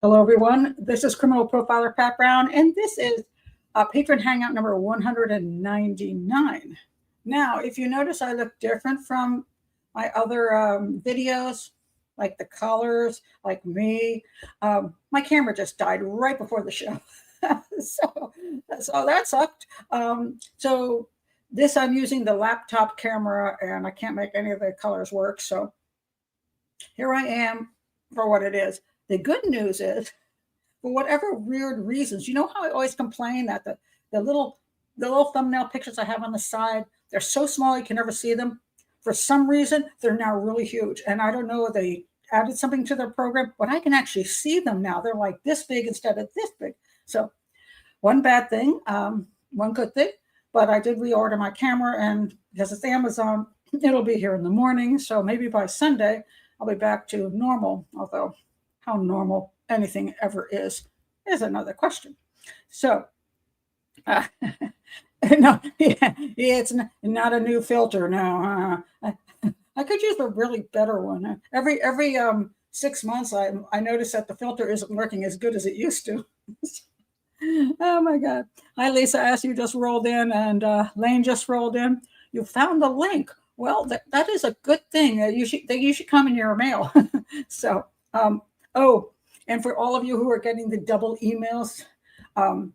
Hello, everyone. This is criminal profiler Pat Brown, and this is Patron Hangout number 199. Now, if you notice, I look different from my other videos, like the colors, like me. My camera just died right before the show, so that sucked. So this, I'm using the laptop camera, and I can't make any of the colors work. So here I am for what it is. The good news is, for whatever weird reasons, you know how I always complain that the little thumbnail pictures I have on the side, they're so small you can never see them. For some reason, they're now really huge. And I don't know if they added something to their program, but I can actually see them now. They're like this big instead of this big. So one bad thing, one good thing, but I did reorder my camera, and because it's Amazon, it'll be here in the morning. So maybe by Sunday, I'll be back to normal, although how normal anything ever is another question. So, no, it's not a new filter. No, I could use a really better one. Every 6 months, I notice that the filter isn't working as good as it used to. Oh my God! Hi, Lisa. As you just rolled in, and Lane just rolled in. You found the link. Well, that is a good thing. You should come in your mail. So, oh, and for all of you who are getting the double emails, I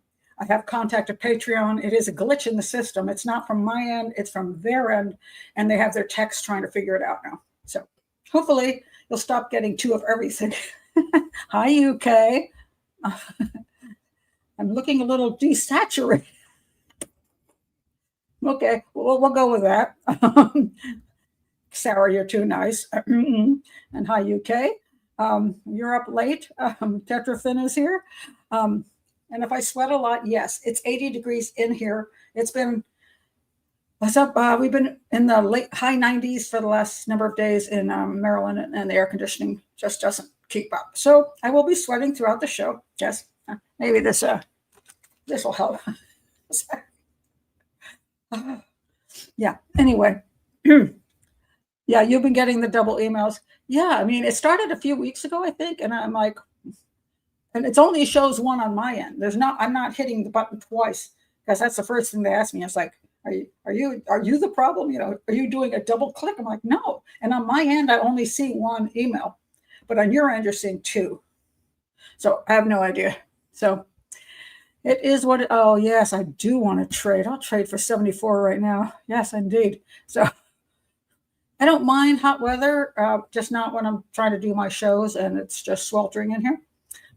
have contacted Patreon. It is a glitch in the system. It's not from my end, it's from their end, and they have their techs trying to figure it out now. So hopefully you'll stop getting two of everything. Hi, UK. I'm looking a little desaturated. Okay, we'll go with that. Sarah, you're too nice. And hi, UK. You're up late. Tetrafin is here. And if I sweat a lot, yes, it's 80 degrees in here. It's been, what's up? We've been in the high 90s for the last number of days in Maryland, and the air conditioning just doesn't keep up. So I will be sweating throughout the show. Yes, maybe this will help. Yeah, anyway. Yeah, you've been getting the double emails. Yeah, I mean, it started a few weeks ago, I think, and I'm like, and it's only shows one on my end. I'm not hitting the button twice, because that's the first thing they ask me. It's like, are you the problem? You know, are you doing a double click? I'm like, no. And on my end, I only see one email, but on your end, you're seeing two. So I have no idea. So it is what. Oh yes, I do want to trade. I'll trade for 74 right now. Yes, indeed. So. I don't mind hot weather, just not when I'm trying to do my shows and it's just sweltering in here,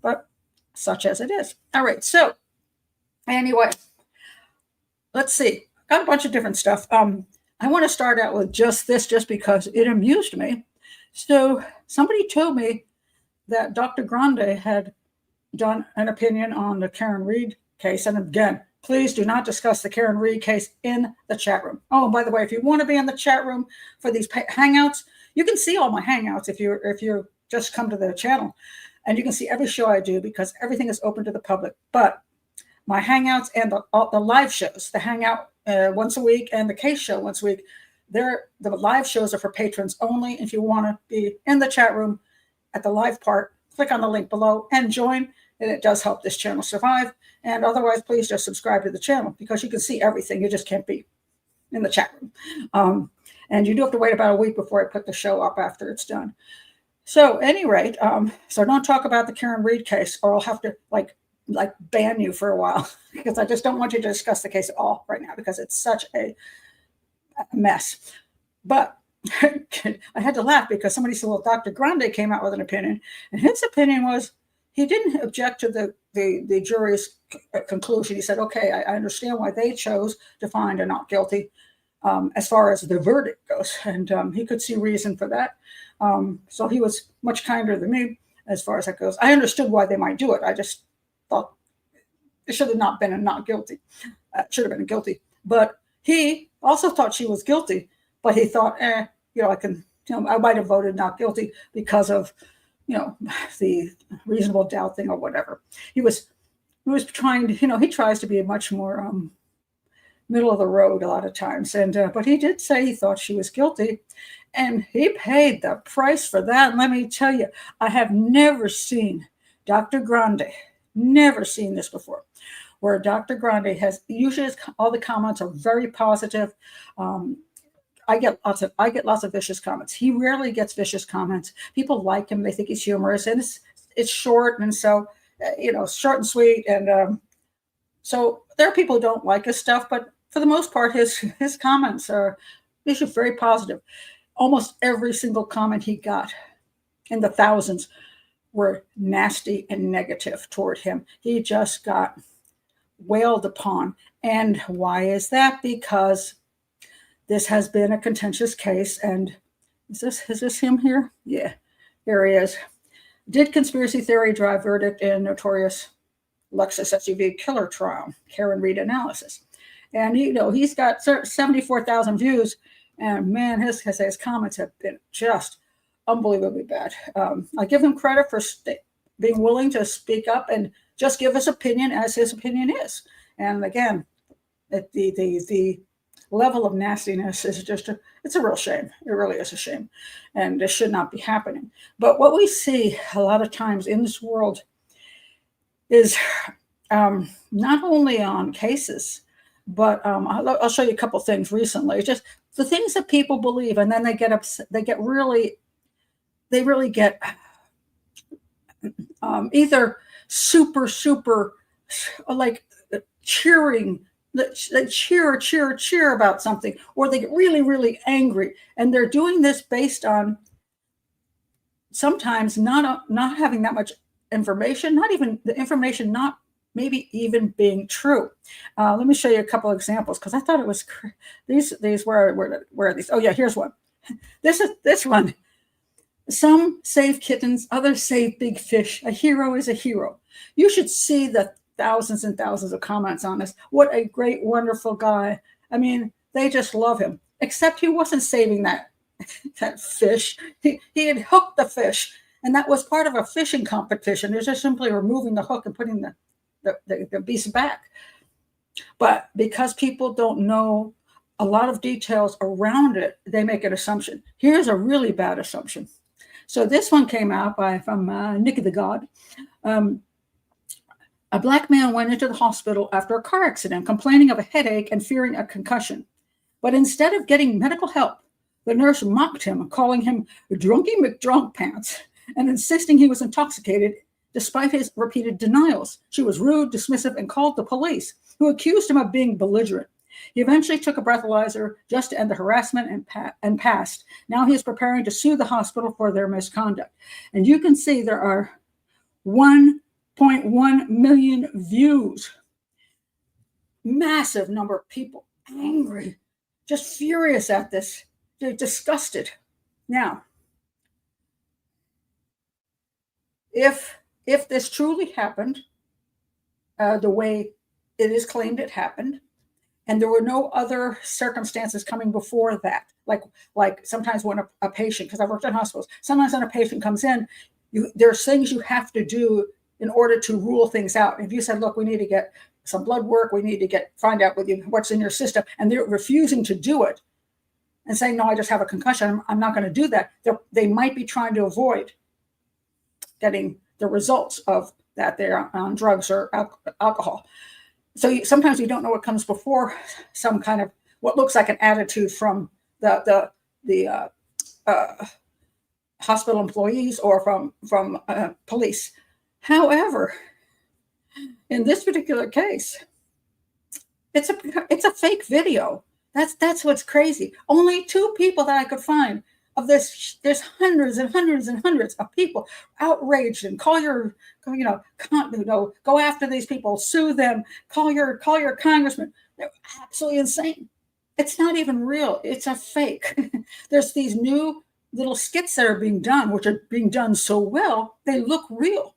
but such as it is. All right, so anyway, let's see. Got a bunch of different stuff. I want to start out with just this, just because it amused me. So somebody told me that Dr. Grande had done an opinion on the Karen Reed case, and again, please do not discuss the Karen Reed case in the chat room. Oh, and by the way, if you want to be in the chat room for these hangouts, you can see all my hangouts if you just come to the channel, and you can see every show I do, because everything is open to the public. But my hangouts and the live shows, the hangout once a week and the case show once a week, the live shows are for patrons only. If you want to be in the chat room at the live part, click on the link below and join. And it does help this channel survive. And otherwise, please just subscribe to the channel, because you can see everything. You just can't be in the chat room. And you do have to wait about a week before I put the show up after it's done. So at any rate, so don't talk about the Karen Reed case, or I'll have to like ban you for a while, because I just don't want you to discuss the case at all right now, because it's such a mess. But I had to laugh, because somebody said, well, Dr. Grande came out with an opinion, and his opinion was, he didn't object to the jury's conclusion. He said, okay, I understand why they chose to find a not guilty as far as the verdict goes. And he could see reason for that. So he was much kinder than me as far as that goes. I understood why they might do it. I just thought it should have not been a not guilty. Should have been a guilty. But he also thought she was guilty. But he thought, I might have voted not guilty because of, the reasonable doubt thing or whatever. He was trying to, he tries to be a much more middle of the road a lot of times. And but he did say he thought she was guilty, and he paid the price for that. And let me tell you, I have never seen Dr. Grande, never seen this before, where Dr. Grande has, usually all the comments are very positive. I get lots of vicious comments. He rarely gets vicious comments. People like him. They think he's humorous, and it's short, and so short and sweet. And so there are people who don't like his stuff, but for the most part, his comments are usually very positive. Almost every single comment he got, in the thousands, were nasty and negative toward him. He just got wailed upon. And why is that? Because this has been a contentious case. And is this him here? Yeah, here he is. Did conspiracy theory drive verdict in notorious Lexus SUV killer trial? Karen Reed analysis. And he's got 74,000 views, and man, his comments have been just unbelievably bad. I give him credit for being willing to speak up and just give his opinion as his opinion is. And again, the level of nastiness is it's a real shame. It really is a shame. And this should not be happening. But what we see a lot of times in this world is not only on cases, but I'll show you a couple things recently. Just the things that people believe, and then they get upset. They really get either super like cheering. They cheer about something, or they get really angry, and they're doing this based on sometimes not having that much information, not even the information not maybe even being true. Let me show you a couple of examples, because I thought it was these where are these? Oh yeah, here's one. This one. Some save kittens, others save big fish. A hero is a hero. You should see the thousands and thousands of comments on this. What a great, wonderful guy. I mean, they just love him. Except he wasn't saving that fish. He had hooked the fish, and that was part of a fishing competition. They're just simply removing the hook and putting the beast back. But because people don't know a lot of details around it, they make an assumption. Here's a really bad assumption. So this one came out from Nicky the God. A black man went into the hospital after a car accident, complaining of a headache and fearing a concussion. But instead of getting medical help, the nurse mocked him, calling him Drunky McDrunk Pants and insisting he was intoxicated despite his repeated denials. She was rude, dismissive, and called the police, who accused him of being belligerent. He eventually took a breathalyzer just to end the harassment and passed. Now he is preparing to sue the hospital for their misconduct. And you can see there are 1.1 million views. Massive number of people angry, just furious at this. They're disgusted. Now, if this truly happened the way it is claimed it happened, and there were no other circumstances coming before that, like sometimes when a patient, because I've worked in hospitals, sometimes when a patient comes in, there's things you have to do in order to rule things out. If you said, look, we need to get some blood work, we need to find out what's in your system, and they're refusing to do it and saying, no, I just have a concussion, I'm not going to do that, they might be trying to avoid getting the results of that they're on drugs or alcohol. So sometimes you don't know what comes before some kind of what looks like an attitude from the hospital employees or from police. However, in this particular case, it's a fake video. That's what's crazy. Only 2 people that I could find of this. There's hundreds and hundreds and hundreds of people outraged, and go after these people, sue them, call your congressman. They're absolutely insane. It's not even real. It's a fake. There's these new little skits that are being done, which are being done so well, they look real.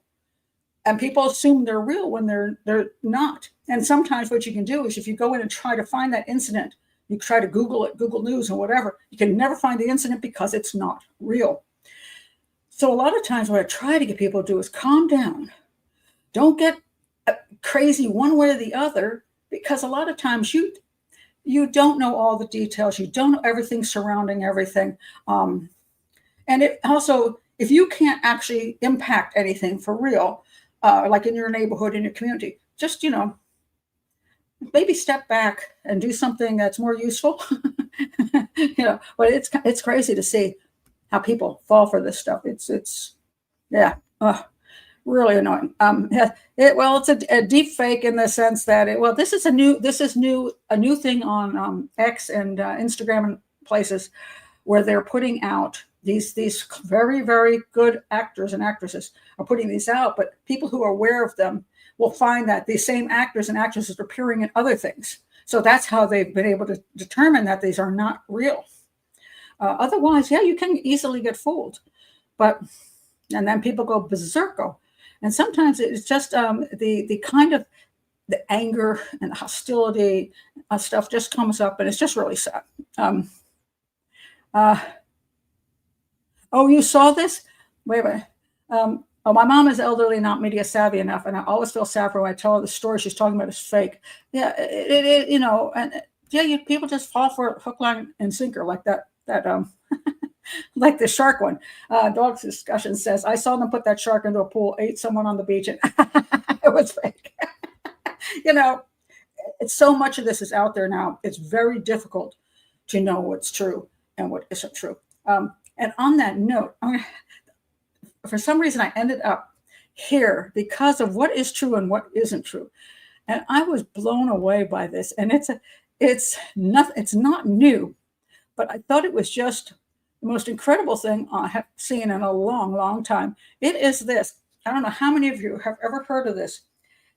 And people assume they're real when they're not. And sometimes what you can do is if you go in and try to find that incident, you try to Google it, Google News or whatever, you can never find the incident because it's not real. So a lot of times what I try to get people to do is calm down. Don't get crazy one way or the other, because a lot of times you don't know all the details. You don't know everything surrounding everything. And it also, if you can't actually impact anything for real, like in your neighborhood, in your community. Just, maybe step back and do something that's more useful. But it's crazy to see how people fall for this stuff. It's yeah, really annoying. It's a deep fake in the sense that this is a new thing on X and Instagram and places where they're putting out these very, very good actors and actresses are putting these out, but people who are aware of them will find that these same actors and actresses are appearing in other things. So that's how they've been able to determine that these are not real. Otherwise, you can easily get fooled. And then people go berserko. And sometimes it's just the kind of the anger and hostility stuff just comes up, and it's just really sad. You saw this? Wait a minute. My mom is elderly, not media savvy enough, and I always feel sad for her when I tell her the story she's talking about is fake. Yeah, people just fall for it, hook, line, and sinker like that. Like the shark one. Dog's Discussion says, I saw them put that shark into a pool, ate someone on the beach, and it was fake. It's so much of this is out there now. It's very difficult to know what's true and what isn't true. And on that note, for some reason, I ended up here because of what is true and what isn't true. And I was blown away by this. And it's not new, but I thought it was just the most incredible thing I have seen in a long, long time. It is this. I don't know how many of you have ever heard of this.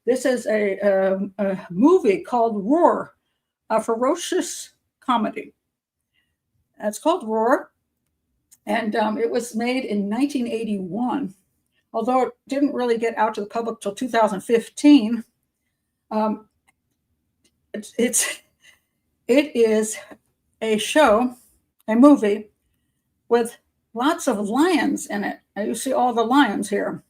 This is a movie called Roar, a ferocious comedy. It's called Roar. And it was made in 1981, although it didn't really get out to the public till 2015. It is a movie with lots of lions in it. And you see all the lions here.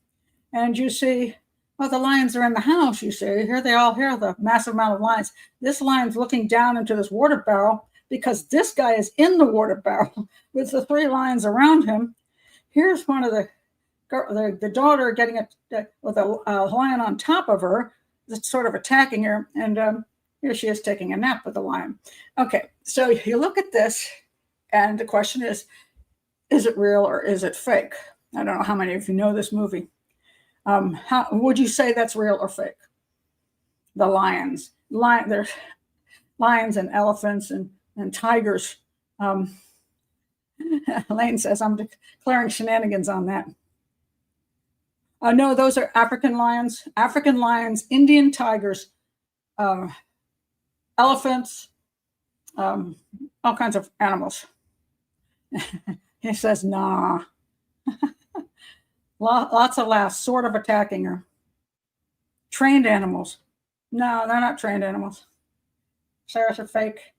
And you see, the lions are in the house, you see. Here they all, here, the massive amount of lions. This lion's looking down into this water barrel because this guy is in the water barrel with the three lions around him. Here's one of the daughter getting with a lion on top of her, that's sort of attacking her. And here she is taking a nap with the lion. Okay, so you look at this, and the question is it real or is it fake? I don't know how many of you know this movie. How would you say that's real or fake? The lions. There's lions and elephants and tigers. Elaine says, I'm declaring shenanigans on that. No, those are African lions, Indian tigers, elephants, all kinds of animals. He says, nah. Lots of laughs, sort of attacking her. Trained animals. No, they're not trained animals. Sarah's a fake.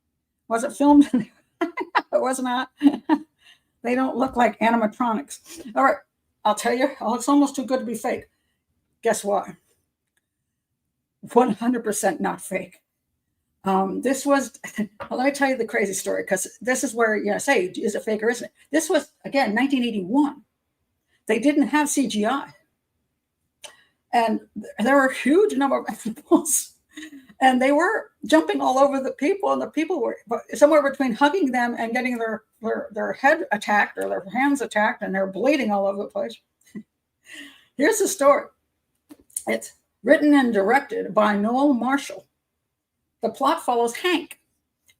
Was it filmed? It was not. They don't look like animatronics. All right, I'll tell you. It's almost too good to be fake. Guess what? 100% not fake. This was, let me tell you the crazy story, because this is where you say, is it fake or isn't it? This was, again, 1981. They didn't have CGI. And there were a huge number of animals. And they were jumping all over the people, and the people were somewhere between hugging them and getting their head attacked or their hands attacked, and they're bleeding all over the place. Here's the story. It's written and directed by Noel Marshall. The plot follows Hank,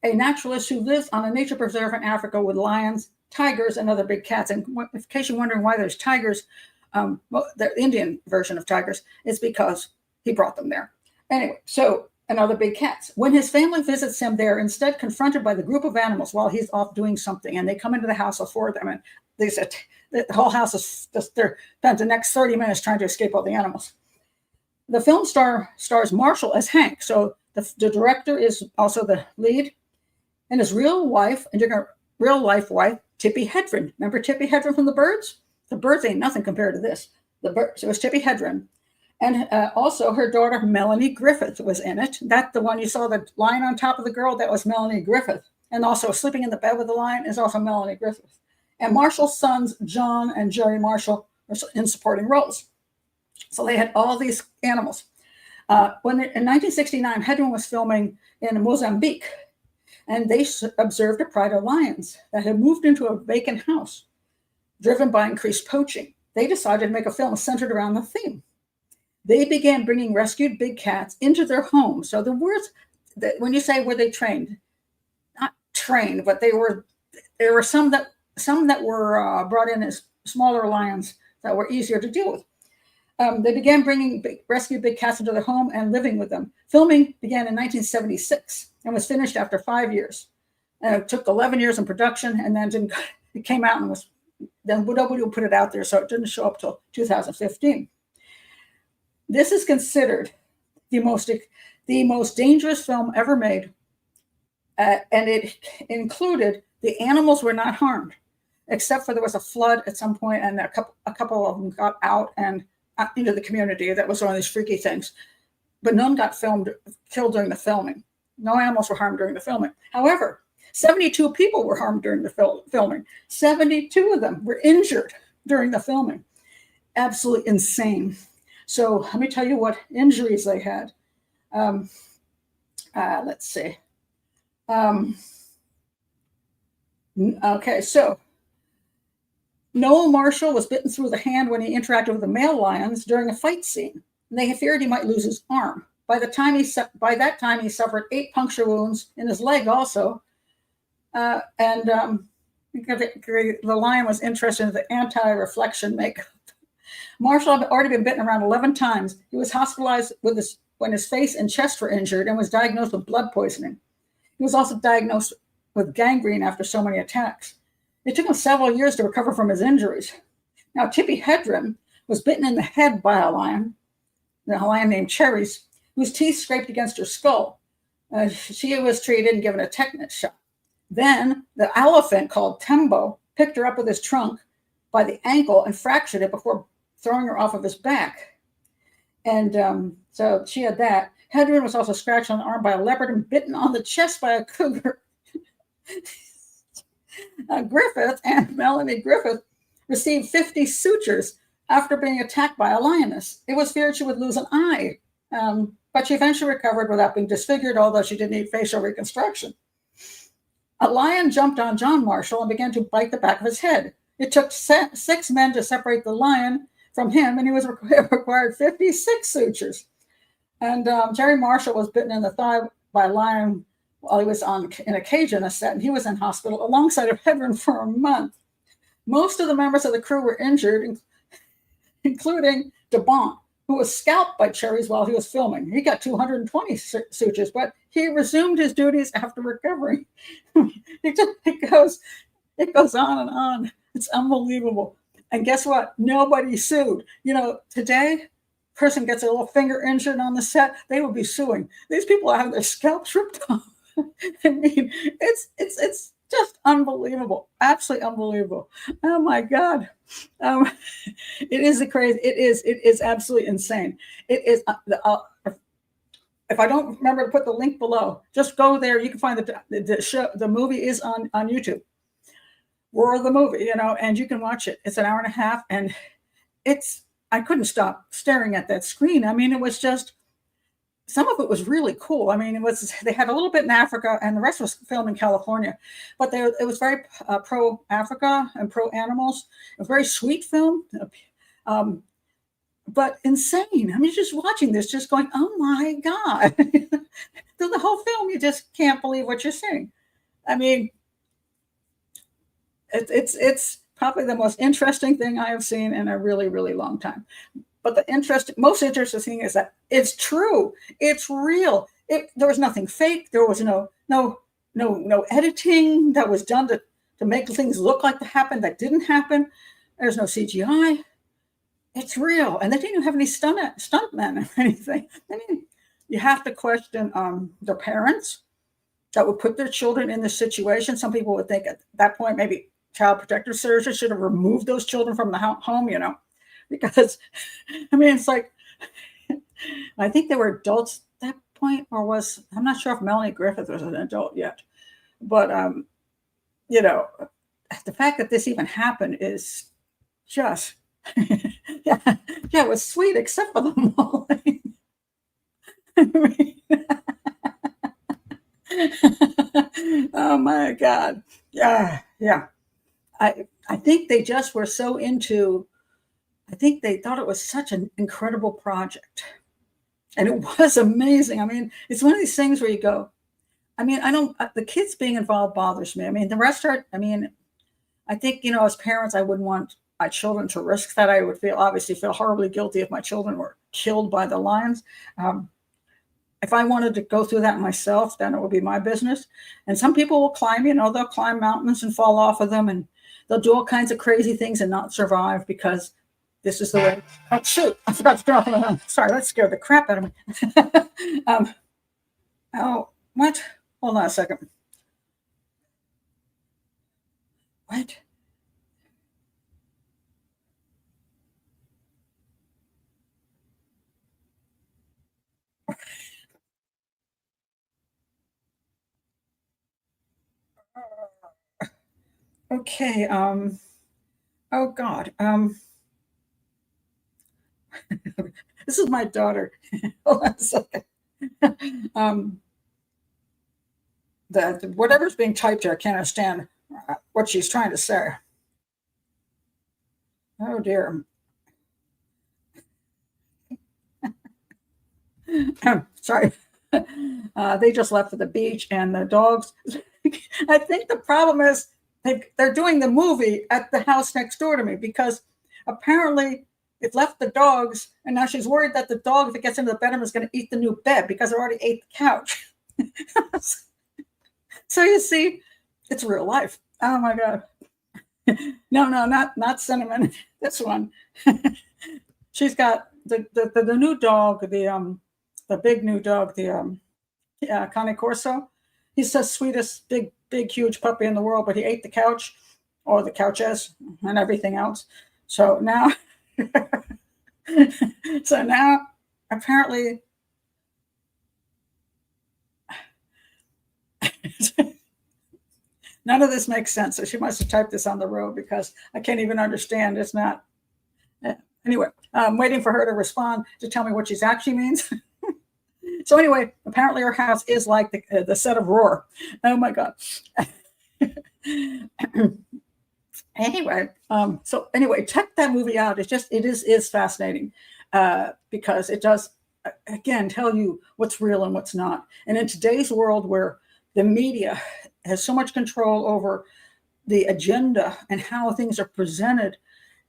a naturalist who lives on a nature preserve in Africa with lions, tigers, and other big cats. And in case you're wondering why there's tigers, the Indian version of tigers, is because he brought them there. Anyway, and other big cats. When his family visits him, they're instead confronted by the group of animals while he's off doing something. And they come into the house, all four of them, and they said the whole house is just, they're spent the next 30 minutes trying to escape all the animals. The film stars Marshall as Hank. So the director is also the lead, and his real life wife, Tippi Hedren. Remember Tippi Hedren from The Birds? The Birds ain't nothing compared to this. So it was Tippi Hedren. And also her daughter, Melanie Griffith, was in it. That the one you saw, the lion on top of the girl, that was Melanie Griffith. And also sleeping in the bed with the lion is also Melanie Griffith. And Marshall's sons, John and Jerry Marshall, are in supporting roles. So they had all these animals. In 1969, Hedren was filming in Mozambique, and they observed a pride of lions that had moved into a vacant house, driven by increased poaching. They decided to make a film centered around the theme. They began bringing rescued big cats into their home. So the words that when you say were they trained, not trained, but there were some that were brought in as smaller lions that were easier to deal with. They began bringing rescued big cats into their home and living with them. Filming began in 1976 and was finished after 5 years. It took 11 years in production, and then it came out and then nobody put it out there, so it didn't show up till 2015. This is considered the most dangerous film ever made, and it included the animals were not harmed, except for there was a flood at some point, and a couple of them got out and into the community. That was one of these freaky things, but none got killed during the filming. No animals were harmed during the filming. However, 72 people were harmed during the filming. 72 of them were injured during the filming. Absolutely insane. So let me tell you what injuries they had. Let's see. Okay, so Noel Marshall was bitten through the hand when he interacted with the male lions during a fight scene. And they feared he might lose his arm. By that time, he suffered 8 puncture wounds in his leg also. The lion was interested in the anti-reflection makeup. Marshall had already been bitten around 11 times. He was hospitalized when his face and chest were injured and was diagnosed with blood poisoning. He was also diagnosed with gangrene after so many attacks. It took him several years to recover from his injuries. Now, Tippi Hedren was bitten in the head by a lion named Cherries, whose teeth scraped against her skull. She was treated and given a tetanus shot. Then the elephant called Tembo picked her up with his trunk by the ankle and fractured it before throwing her off of his back. And so she had that. Hedren was also scratched on the arm by a leopard and bitten on the chest by a cougar. Griffith and Melanie Griffith received 50 sutures after being attacked by a lioness. It was feared she would lose an eye, but she eventually recovered without being disfigured, although she did need facial reconstruction. A lion jumped on John Marshall and began to bite the back of his head. It took 6 men to separate the lion from him, and he was required 56 sutures. And Jerry Marshall was bitten in the thigh by a lion while he was in a cage in a set, and he was in hospital alongside of Hedren for a month. Most of the members of the crew were injured, including DeBont, who was scalped by Cherries while he was filming. He got 220 sutures, but he resumed his duties after recovering. It goes on and on. It's unbelievable. And guess what? Nobody sued. You know, today, person gets a little finger injured on the set, they will be suing. These people have their scalps ripped off. I mean, it's just unbelievable, absolutely unbelievable. Oh my God, it is crazy. It is absolutely insane. It is. If I don't remember to put the link below, just go there. You can find the show. The movie is on YouTube. Roar of the movie, you know, and you can watch it. It's an hour and a half, and I couldn't stop staring at that screen. I mean, it was just. Some of it was really cool. I mean, they had a little bit in Africa, and the rest was filmed in California. But it was very pro-Africa and pro-animals. A very sweet film, but insane. I mean, just watching this, just going, "Oh my God!" Through the whole film, you just can't believe what you're seeing. I mean, it's probably the most interesting thing I have seen in a really, really long time. But the most interesting thing is that it's true. It's real. There was nothing fake. There was no editing that was done to make things look like that happened that didn't happen. There's no CGI. It's real. And they didn't even have any stuntmen or anything. I mean, you have to question their parents that would put their children in this situation. Some people would think at that point, maybe Child Protective Services should have removed those children from the home, you know. Because, I mean, it's like, I think they were adults at that point, I'm not sure if Melanie Griffith was an adult yet. But, you know, the fact that this even happened is just, Yeah, it was sweet except for the mauling. I mean, oh my God. Yeah, yeah. I think they just were so into, I think they thought it was such an incredible project. And it was amazing. I mean, it's one of these things where you go, I mean, I don't, the kids being involved bothers me. I mean, the rest are, I mean, I think, you know, as parents, I wouldn't want my children to risk that. I would obviously feel horribly guilty if my children were killed by the lions. If I wanted to go through that myself, then it would be my business. And some people will climb, you know, they'll climb mountains and fall off of them, and they'll do all kinds of crazy things and not survive because this is the way. Oh, shoot, I forgot to turn off the phone. Sorry, that scared the crap out of me. Oh, what? Hold on a second. What? Okay. Oh God. This is my daughter. Hold on a second. um, whatever's being typed here, I can't understand what she's trying to say. Oh dear. Sorry. They just left for the beach, and the dogs. I think the problem is they're doing the movie at the house next door to me because apparently it left the dogs, and now she's worried that the dog, if it gets into the bedroom, is going to eat the new bed because it already ate the couch. So you see, it's real life. Oh my God. No, not Cinnamon. This one. She's got the new dog, the big new dog, the Cane Corso. He's the sweetest, big, huge puppy in the world, but he ate the couch, or the couches, and everything else. So now, apparently, none of this makes sense. So she must have typed this on the road because I can't even understand. It's not. Anyway, I'm waiting for her to respond to tell me what she actually means. So anyway, apparently her house is like the set of Roar. Oh my God. Anyway, so anyway, check that movie out. It is fascinating because it does, again, tell you what's real and what's not. And in today's world where the media has so much control over the agenda and how things are presented,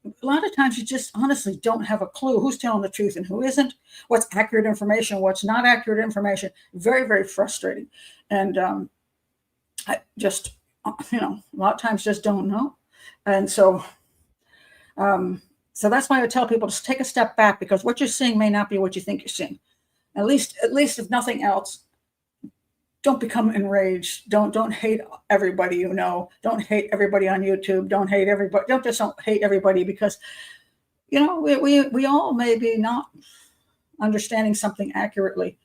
a lot of times you just honestly don't have a clue who's telling the truth and who isn't, what's accurate information, what's not accurate information. Very, very frustrating. And I just, you know, a lot of times just don't know. And so that's why I tell people to take a step back, because what you're seeing may not be what you think you're seeing. At least if nothing else, don't become enraged. Don't hate everybody you know. Don't hate everybody on YouTube. Don't hate everybody. Don't hate everybody because, you know, we all may be not understanding something accurately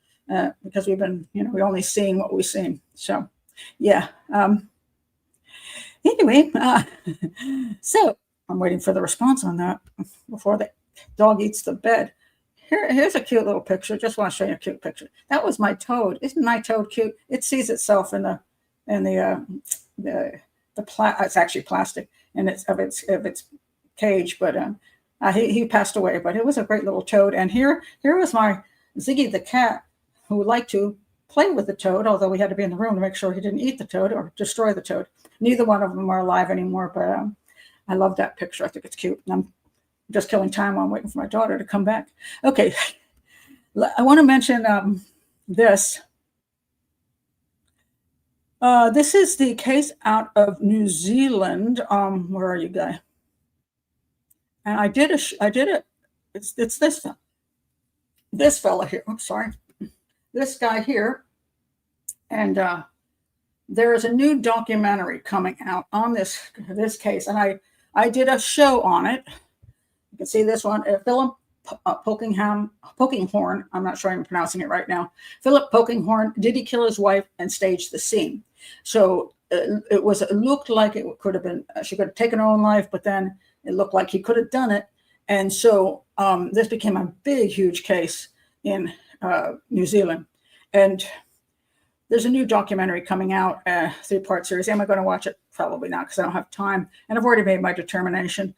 because we've been, you know, we're only seeing what we've seen. So, yeah. Anyway, so I'm waiting for the response on that before the dog eats the bed. Here's a cute little picture. Just want to show you a cute picture. That was my toad. Isn't my toad cute? It sees itself in the it's actually plastic and it's of its cage, but he passed away. But it was a great little toad. And here was my Ziggy the cat, who would like to play with the toad, although we had to be in the room to make sure he didn't eat the toad or destroy the toad. Neither one of them are alive anymore, but I love that picture. I think it's cute. And I'm just killing time while I'm waiting for my daughter to come back. Okay, I want to mention this. This is the case out of New Zealand. Where are you, guy? And I did it. It's this fella here. I'm sorry, this guy here, and there is a new documentary coming out on this case, and I did a show on it. You can see this one, Philip Polkinghorne. I'm not sure I'm pronouncing it right now. Philip Polkinghorne, did he kill his wife and stage the scene? So it looked like it could have been, she could have taken her own life, but then it looked like he could have done it. And so this became a big, huge case in New Zealand. And there's a new documentary coming out, 3-part series. Am I going to watch it? Probably not, because I don't have time. And I've already made my determination.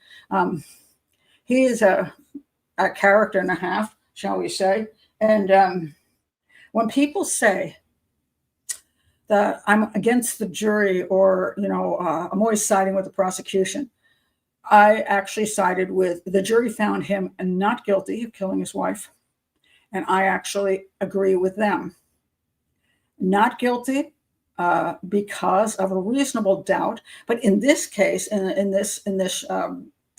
He is a character and a half, shall we say. And when people say that I'm against the jury, or, I'm always siding with the prosecution, I actually sided with the jury. Found him not guilty of killing his wife. And I actually agree with them. Not guilty because of a reasonable doubt. But in this case, in this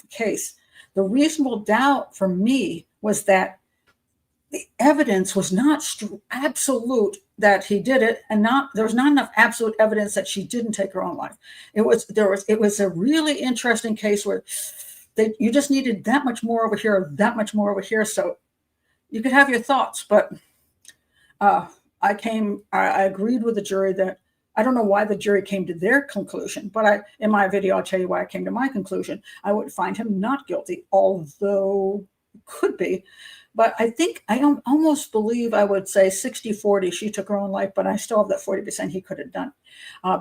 case, the reasonable doubt for me was that the evidence was not absolute that he did it, and there was not enough absolute evidence that she didn't take her own life. It was a really interesting case where you just needed that much more over here, that much more over here. So you could have your thoughts, but I agreed with the jury that I don't know why the jury came to their conclusion, but in my video, I'll tell you why I came to my conclusion. I would find him not guilty, although it could be. But I think I almost believe I would say 60-40. She took her own life, but I still have that 40% he could have done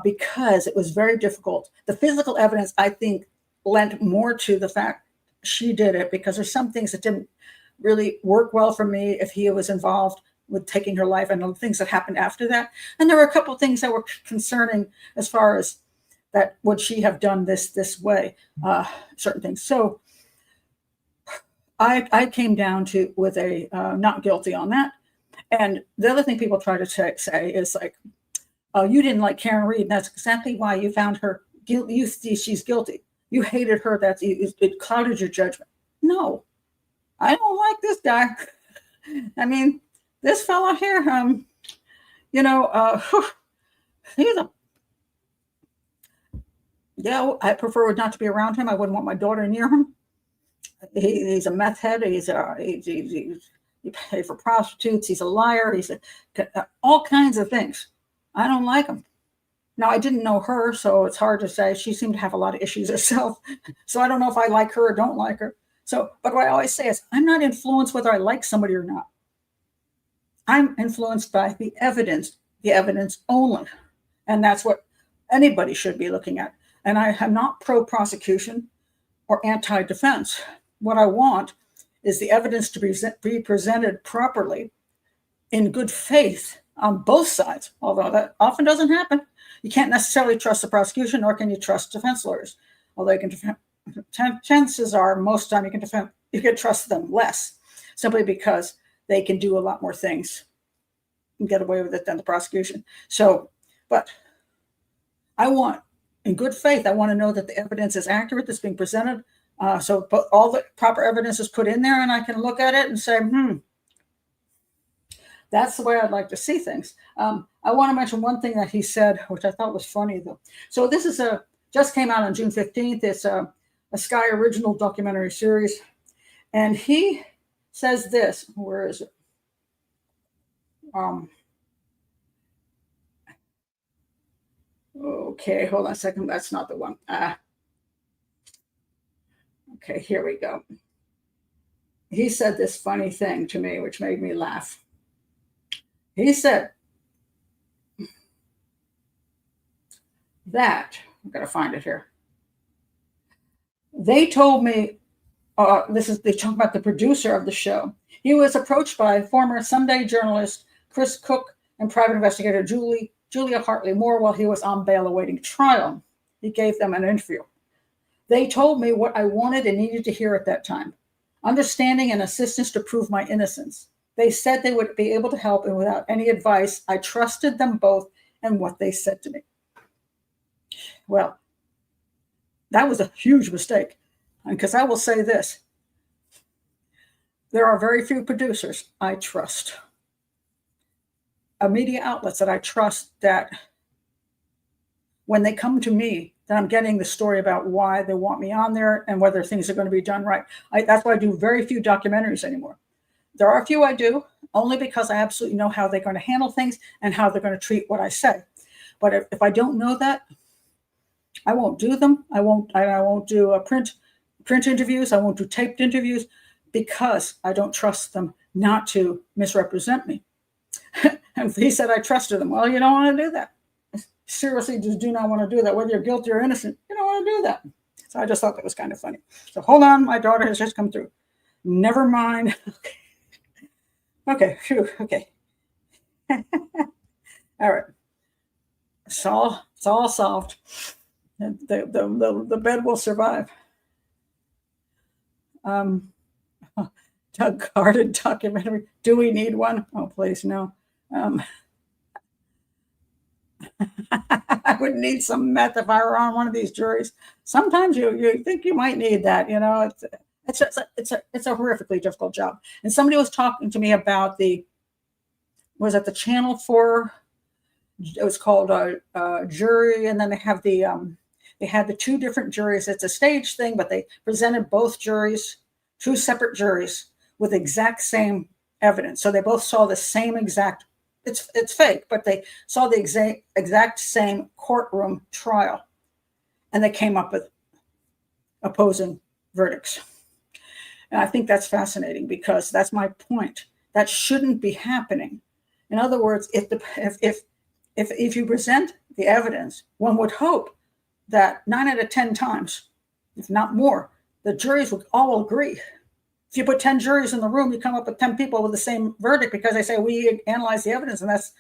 because it was very difficult. The physical evidence, I think, lent more to the fact she did it, because there's some things that didn't really work well for me if he was involved with taking her life and the things that happened after that. And there were a couple of things that were concerning as far as that, would she have done this way, certain things. So I came down with a not guilty on that. And the other thing people try to say is like, oh, you didn't like Karen Reed. And that's exactly why you found her guilty. You see she's guilty. You hated her. It clouded your judgment. No, I don't like this guy. I mean, this fella here, I prefer not to be around him. I wouldn't want my daughter near him. He's a meth head. He paid for prostitutes. He's a liar. He's all kinds of things. I don't like him. Now, I didn't know her, so it's hard to say. She seemed to have a lot of issues herself. So I don't know if I like her or don't like her. So, but what I always say is, I'm not influenced whether I like somebody or not. I'm influenced by the evidence only. And that's what anybody should be looking at. And I am not pro-prosecution or anti-defense. What I want is the evidence to be presented properly in good faith on both sides, although that often doesn't happen. You can't necessarily trust the prosecution, nor can you trust defense lawyers. Although you can chances are most of the time you can trust them less, simply because they can do a lot more things and get away with it than the prosecution. So, but I want, in good faith, I want to know that the evidence is accurate that's being presented. So all the proper evidence is put in there, and I can look at it and say, that's the way I'd like to see things. I want to mention one thing that he said, which I thought was funny, though. So this is just came out on June 15th. It's a Sky original documentary series. And he says this, where is it? Okay, hold on a second. That's not the one. Okay, here we go. He said this funny thing to me, which made me laugh. He said that, I've got to find it here. They told me, they talk about the producer of the show. He was approached by former Sunday journalist Chris Cook and private investigator Julia Hartley Moore while he was on bail awaiting trial. He gave them an interview. They told me what I wanted and needed to hear at that time: understanding and assistance to prove my innocence. They said they would be able to help, and without any advice, I trusted them both and what they said to me. Well, that was a huge mistake, because I will say this: there are very few producers I trust, media outlets that I trust, that when they come to me, that I'm getting the story about why they want me on there and whether things are going to be done right. That's why I do very few documentaries anymore. There are a few I do, only because I absolutely know how they're going to handle things and how they're going to treat what I say. But if I don't know that, I won't do them. I won't do a print print interviews. I won't do taped interviews because I don't trust them not to misrepresent me. And he said I trusted them. Well, you don't want to do that. Seriously, just do not want to do that. Whether you're guilty or innocent, you don't want to do that. So I just thought that was kind of funny. So hold on, my daughter has just come through. Never mind. Okay. Phew. Okay. All right. It's all solved. The bed will survive. Doug Carden documentary. Do we need one? Oh, please, no. I would need some meth if I were on one of these juries. Sometimes you think you might need that. You know, it's a horrifically difficult job. And somebody was talking to me about was it the Channel 4? It was called a jury, and then they had the two different juries. It's a stage thing, but they presented both juries, two separate juries, with exact same evidence. So they both saw the same exact. It's fake, but they saw the exact same courtroom trial, and they came up with opposing verdicts. And I think that's fascinating because that's my point. That shouldn't be happening. In other words, if you present the evidence, one would hope that 9 out of 10 times, if not more, the juries would all agree. If you put 10 juries in the room, you come up with 10 people with the same verdict because they say we analyze the evidence, and that's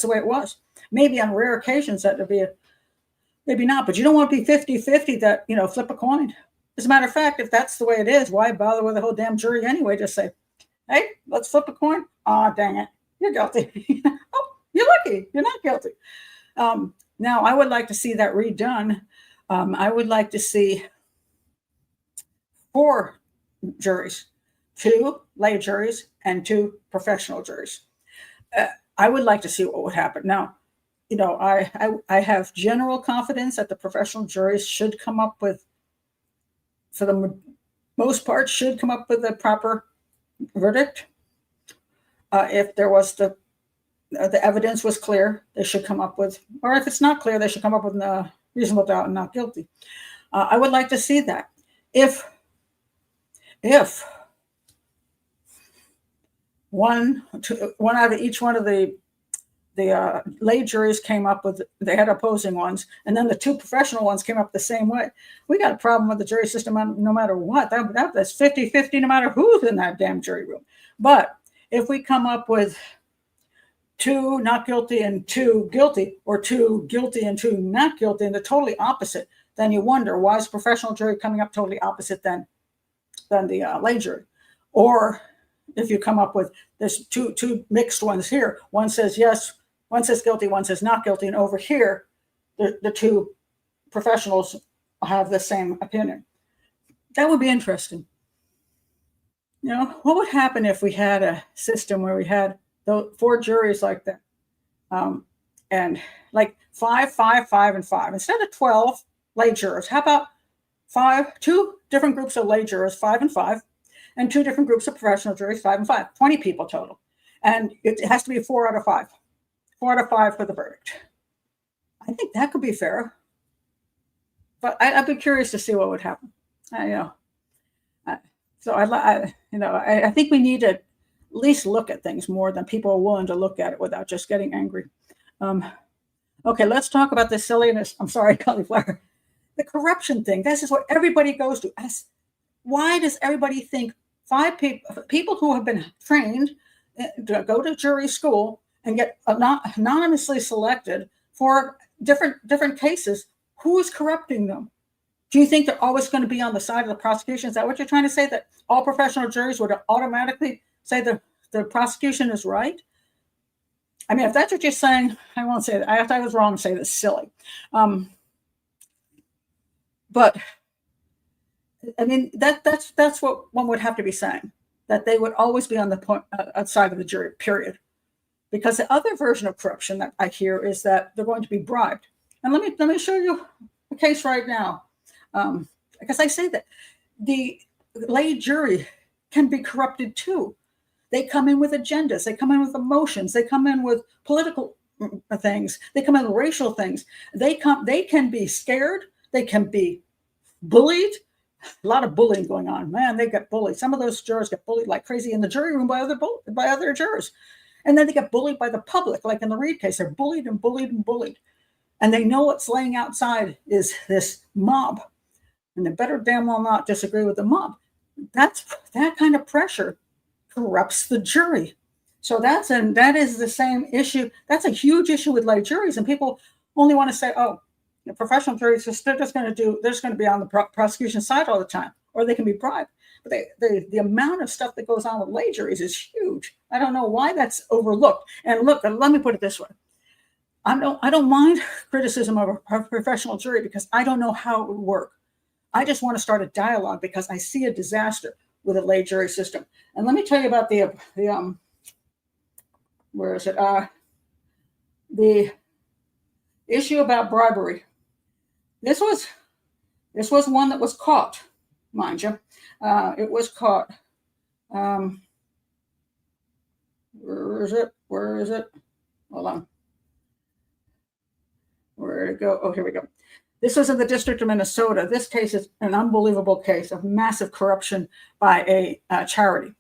the way it was. Maybe on rare occasions that would be maybe not, but you don't want to be 50-50 that, flip a coin. As a matter of fact, if that's the way it is, why bother with the whole damn jury anyway? Just say, hey, let's flip a coin. Oh, dang it. You're guilty. Oh, you're lucky. You're not guilty. Now, I would like to see that redone. I would like to see 4 juries, 2 lay juries, and 2 professional juries. I would like to see what would happen. Now, I have general confidence that the professional juries should come up with, for the most part, should come up with a proper verdict. If there was the evidence was clear, they should come up with, or if it's not clear, they should come up with a reasonable doubt and not guilty. I would like to see that. If one out of each one of the lay juries came up with, they had opposing ones, and then the 2 professional ones came up the same way, we got a problem with the jury system no matter what. That's 50-50 no matter who's in that damn jury room. But if we come up with 2 not guilty and 2 guilty, or 2 guilty and 2 not guilty, and they're totally opposite, then you wonder, why is a professional jury coming up totally opposite than the lay jury? Or if you come up with there's two mixed ones here, one says yes, one says guilty, one says not guilty, and over here the 2 professionals have the same opinion. That would be interesting. What would happen if we had a system where we had 4 juries like that, and like 5, 5, 5, and 5 instead of 12 lay jurors? How about 2 different groups of lay jurors, 5 and 5, and 2 different groups of professional juries, 5 and 5, 20 people total, and it has to be 4 out of 5, 4 out of 5 for the verdict. I think that could be fair, but I'd be curious to see what would happen. So I think we need to at least look at things more than people are willing to look at it without just getting angry. Okay, let's talk about the silliness. I'm sorry, cauliflower. The corruption thing. This is what everybody goes to. Why does everybody think 5 people who have been trained to go to jury school and get anonymously selected for different cases? Who is corrupting them? Do you think they're always going to be on the side of the prosecution? Is that what you're trying to say, that all professional juries would automatically say the prosecution is right? I mean, if that's what you're saying, I won't say that. I was wrong to say that's silly. But I mean, that's what one would have to be saying, that they would always be on the outside of the jury, period. Because the other version of corruption that I hear is that they're going to be bribed. And let me show you a case right now. Because I say that the lay jury can be corrupted too. They come in with agendas. They come in with emotions. They come in with political things. They come in with racial things. They can be scared. They can be bullied. A lot of bullying going on. Man, they get bullied. Some of those jurors get bullied like crazy in the jury room by other jurors. And then they get bullied by the public, like in the Reed case. They're bullied and bullied and bullied. And they know what's laying outside is this mob. And they better damn well not disagree with the mob. That kind of pressure corrupts the jury. So that is the same issue. That's a huge issue with lay juries. And people only want to say, oh, the professional juries, they're just going to be on the prosecution side all the time, or they can be bribed. But the amount of stuff that goes on with lay juries is huge. I don't know why that's overlooked. And look, let me put it this way. I don't mind criticism of a professional jury because I don't know how it would work. I just want to start a dialogue because I see a disaster with a lay jury system. And let me tell you about the issue about bribery. This was one that was caught, mind you. It was caught. Where is it? Hold on. Where did it go? Oh, here we go. This was in the District of Minnesota. This case is an unbelievable case of massive corruption by a charity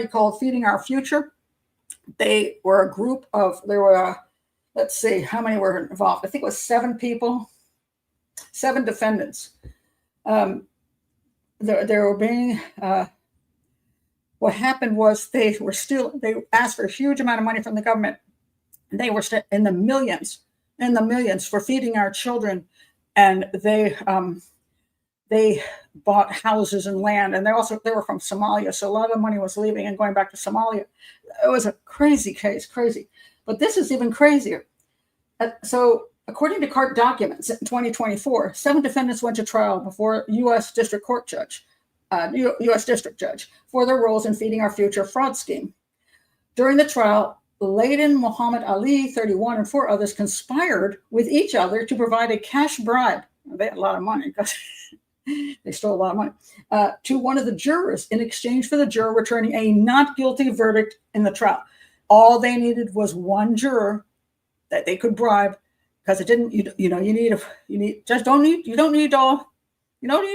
called Feeding Our Future. They were a group of, let's see, how many were involved? I think it was 7 people, 7 defendants. They were being, what happened was they asked for a huge amount of money from the government. They were in the millions for feeding our children. And they bought houses and land. And they were from Somalia. So a lot of the money was leaving and going back to Somalia. It was a crazy case, crazy. But this is even crazier. So according to court documents in 2024, 7 defendants went to trial before U.S. District Judge for their roles in Feeding Our Future fraud scheme. During the trial, Layden Muhammad Ali, 31, and 4 others conspired with each other to provide a cash bribe. They had a lot of money because they stole a lot of money to one of the jurors in exchange for the juror returning a not guilty verdict in the trial. All they needed was one juror that they could bribe because it didn't. You don't need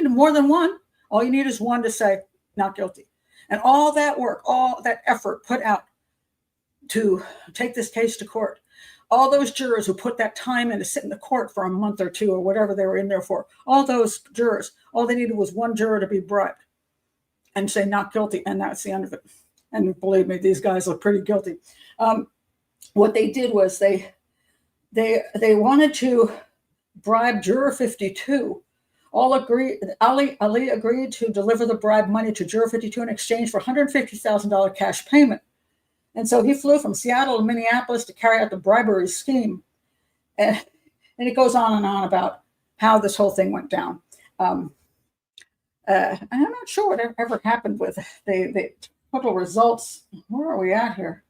more than one. All you need is one to say not guilty, and all that work, all that effort put out to take this case to court. All those jurors who put that time in to sit in the court for a month or 2 or whatever they were in there for, all those jurors, all they needed was one juror to be bribed and say not guilty, and that's the end of it. And believe me, these guys look pretty guilty. What they did was they wanted to bribe juror 52. Ali agreed to deliver the bribe money to juror 52 in exchange for $150,000 cash payment. And so he flew from Seattle to Minneapolis to carry out the bribery scheme. And it goes on and on about how this whole thing went down. And I'm not sure what ever happened with the total results. Where are we at here?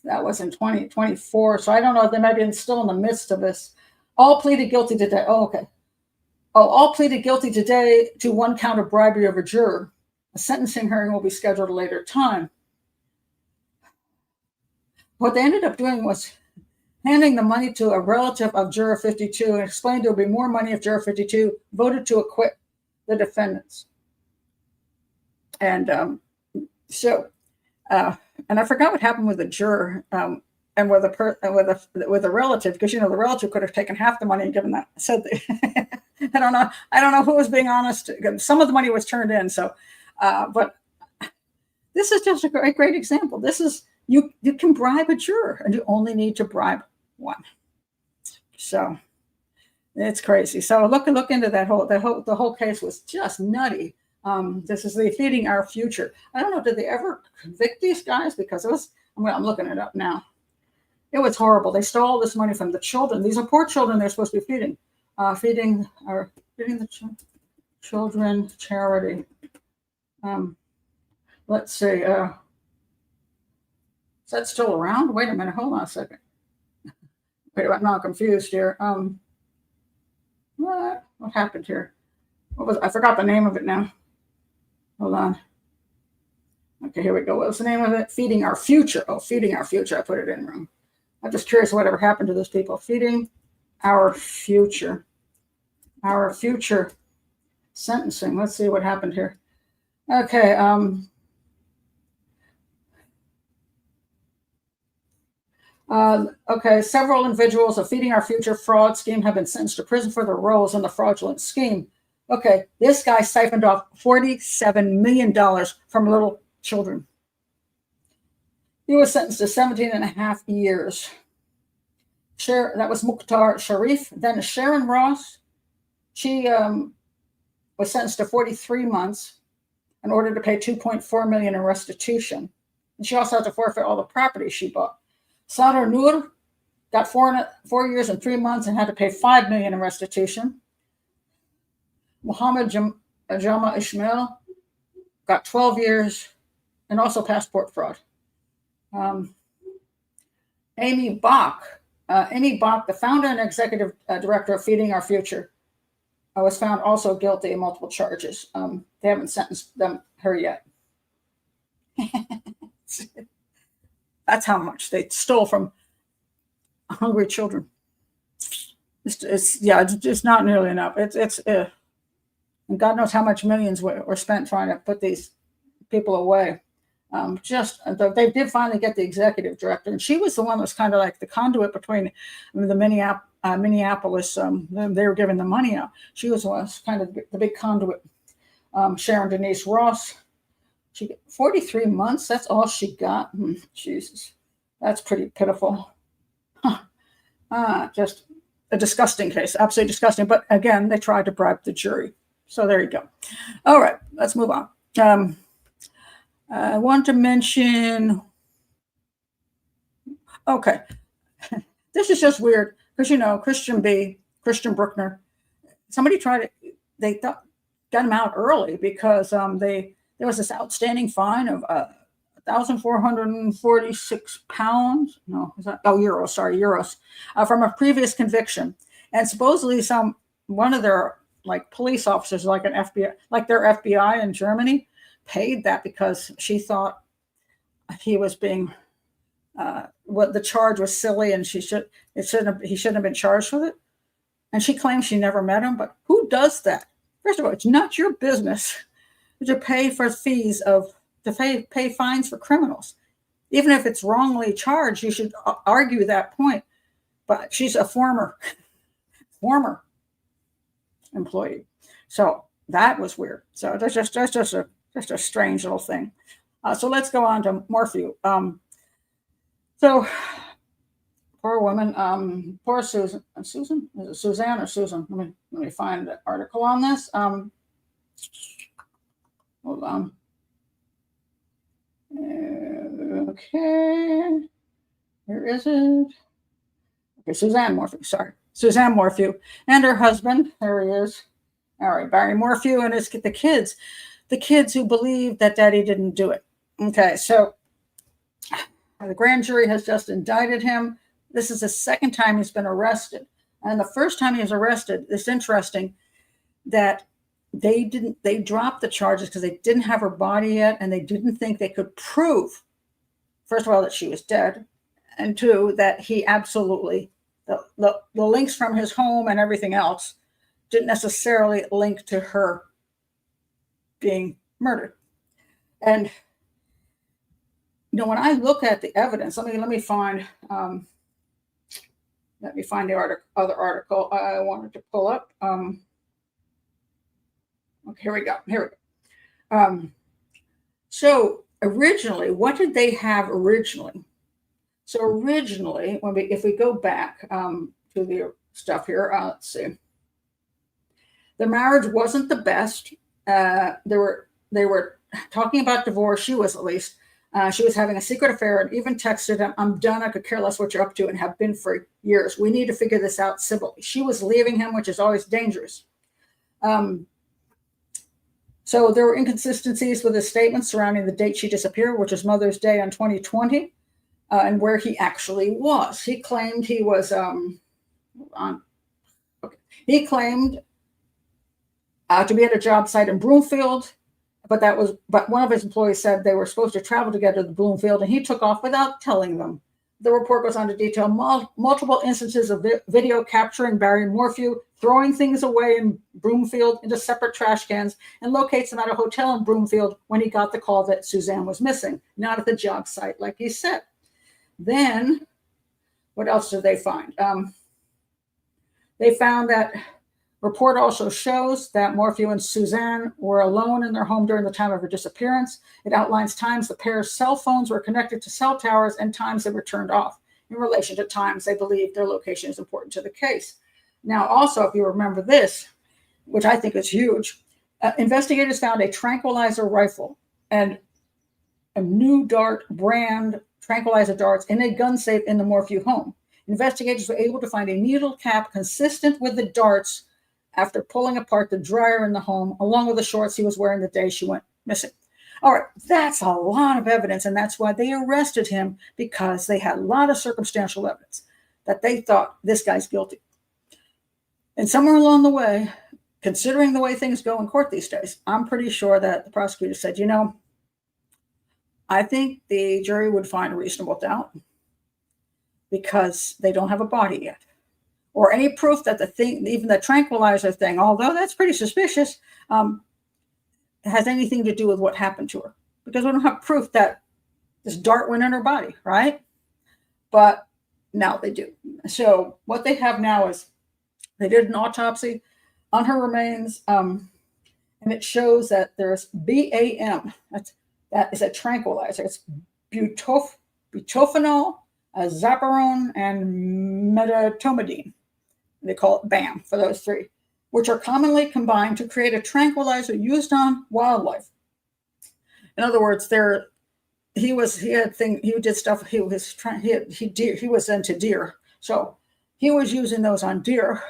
That was in 2024. So I don't know if they might be still in the midst of this. All pleaded guilty today. Oh, okay. All pleaded guilty today to 1 count of bribery of a juror. A sentencing hearing will be scheduled at a later time. What they ended up doing was handing the money to a relative of Juror 52 and explained there would be more money if Juror 52 voted to acquit the defendants. And and I forgot what happened with the juror and with a relative, because the relative could have taken half the money and given that. So I don't know who was being honest. Some of the money was turned in. So, but this is just a great example. This is. You can bribe a juror, and you only need to bribe one. So it's crazy. So look into that the whole case was just nutty. This is the Feeding Our Future. I don't know, did they ever convict these guys? Because I'm looking it up now. It was horrible. They stole all this money from the children. These are poor children they're supposed to be feeding. Feeding the children charity. Let's see. Is that still around? Wait a minute. Hold on a second. Wait, I'm not confused here. What happened here? I forgot the name of it now. Hold on. Okay, here we go. What was the name of it? Feeding Our Future. Oh, Feeding Our Future. I put it in wrong. I'm just curious whatever happened to those people. Feeding Our Future. Our Future sentencing. Let's see what happened here. Okay. Okay, several individuals of Feeding Our Future fraud scheme have been sentenced to prison for their roles in the fraudulent scheme. Okay, this guy siphoned off $47 million from little children. He was sentenced to 17 and a half years. That was Mukhtar Sharif. Then Sharon Ross, she was sentenced to 43 months in order to pay $2.4 million in restitution. And she also had to forfeit all the property she bought. Sadr Noor got 4 years and 3 months and had to pay $5 million in restitution. Muhammad Jama Ismail got 12 years and also passport fraud. Amy Bach, the founder and executive director of Feeding Our Future, was found also guilty of multiple charges. They haven't sentenced her yet. That's how much they stole from hungry children. It's not nearly enough. And God knows how much millions were spent trying to put these people away. They did finally get the executive director, and she was the one that was kind of like the conduit between the Minneapolis. They were giving the money out. She was kind of the big conduit. Sharon Denise Ross, she got 43 months. That's all she got. Jesus, that's pretty pitiful. Just a disgusting case, absolutely disgusting. But again, they tried to bribe the jury. So there you go. All right, let's move on. I want to mention, okay, this is just weird because, Christian Bruckner, somebody they got him out early because there was this outstanding fine of 1,446 pounds. No, euros, sorry, euros, from a previous conviction. And supposedly one of their police officers, like an FBI, like their FBI in Germany, paid that because she thought he was being the charge was silly and he shouldn't have been charged with it. And she claims she never met him. But who does that? First of all, it's not your business to pay for fees to pay fines for criminals. Even if it's wrongly charged, you should argue that point. But she's a former employee. So that was weird. So that's just a strange little thing. So let's go on to Morphew. So poor woman, poor Susan. Susan? Is it Suzanne or Susan? Let me find the article on this. Hold on. Okay. Where is it? Okay, Suzanne Morphew, sorry. Suzanne Morphew and her husband, there he is. All right, Barry Morphew and the kids who believe that daddy didn't do it. Okay, so the grand jury has just indicted him. This is the second time he's been arrested. And the first time he was arrested, it's interesting that they dropped the charges because they didn't have her body yet, and they didn't think they could prove, first of all, that she was dead, and two, that he absolutely, the links from his home and everything else didn't necessarily link to her being murdered. And when I look at the evidence, let me find the other article I wanted to pull up. Okay, here we go. So originally, what did they have originally? So originally, if we go back to the stuff here, let's see. The marriage wasn't the best. They were talking about divorce. She was, at least. She was having a secret affair and even texted him, "I'm done. I could care less what you're up to," and have been for years. "We need to figure this out civilly." She was leaving him, which is always dangerous. So there were inconsistencies with his statements surrounding the date she disappeared, which was Mother's Day on 2020, and where he actually was. He claimed he was He claimed to be at a job site in Broomfield, but one of his employees said they were supposed to travel together to Bloomfield, and he took off without telling them the report goes on to detail multiple instances of video capturing Mariame Morphew throwing things away in Broomfield into separate trash cans, and locates him at a hotel in Broomfield when he got the call that Suzanne was missing, not at the job site like he said. Then, what else did they find? They found that report also shows that Morphew and Suzanne were alone in their home during the time of her disappearance. It outlines times the pair's cell phones were connected to cell towers and times they were turned off in relation to times they believe their location is important to the case. Now, also, if you remember this, which I think is huge, investigators found a tranquilizer rifle and a new dart brand tranquilizer darts in a gun safe in the Morphew home. Investigators were able to find a needle cap consistent with the darts after pulling apart the dryer in the home, along with the shorts he was wearing the day she went missing. All right, that's a lot of evidence, and that's why they arrested him, because they had a lot of circumstantial evidence that they thought this guy's guilty. And somewhere along the way, considering the way things go in court these days, I'm pretty sure that the prosecutor said, you know, I think the jury would find a reasonable doubt because they don't have a body yet, or any proof that the thing, even the tranquilizer thing, although that's pretty suspicious, has anything to do with what happened to her, because we don't have proof that this dart went in her body, right? But now they do. So what they have now is they did an autopsy on her remains, and it shows that there's BAM. That is a tranquilizer. It's butophonol, zaparone, and metatomidine. They call it BAM for those three, which are commonly combined to create a tranquilizer used on wildlife. In other words, he was into deer, so he was using those on deer.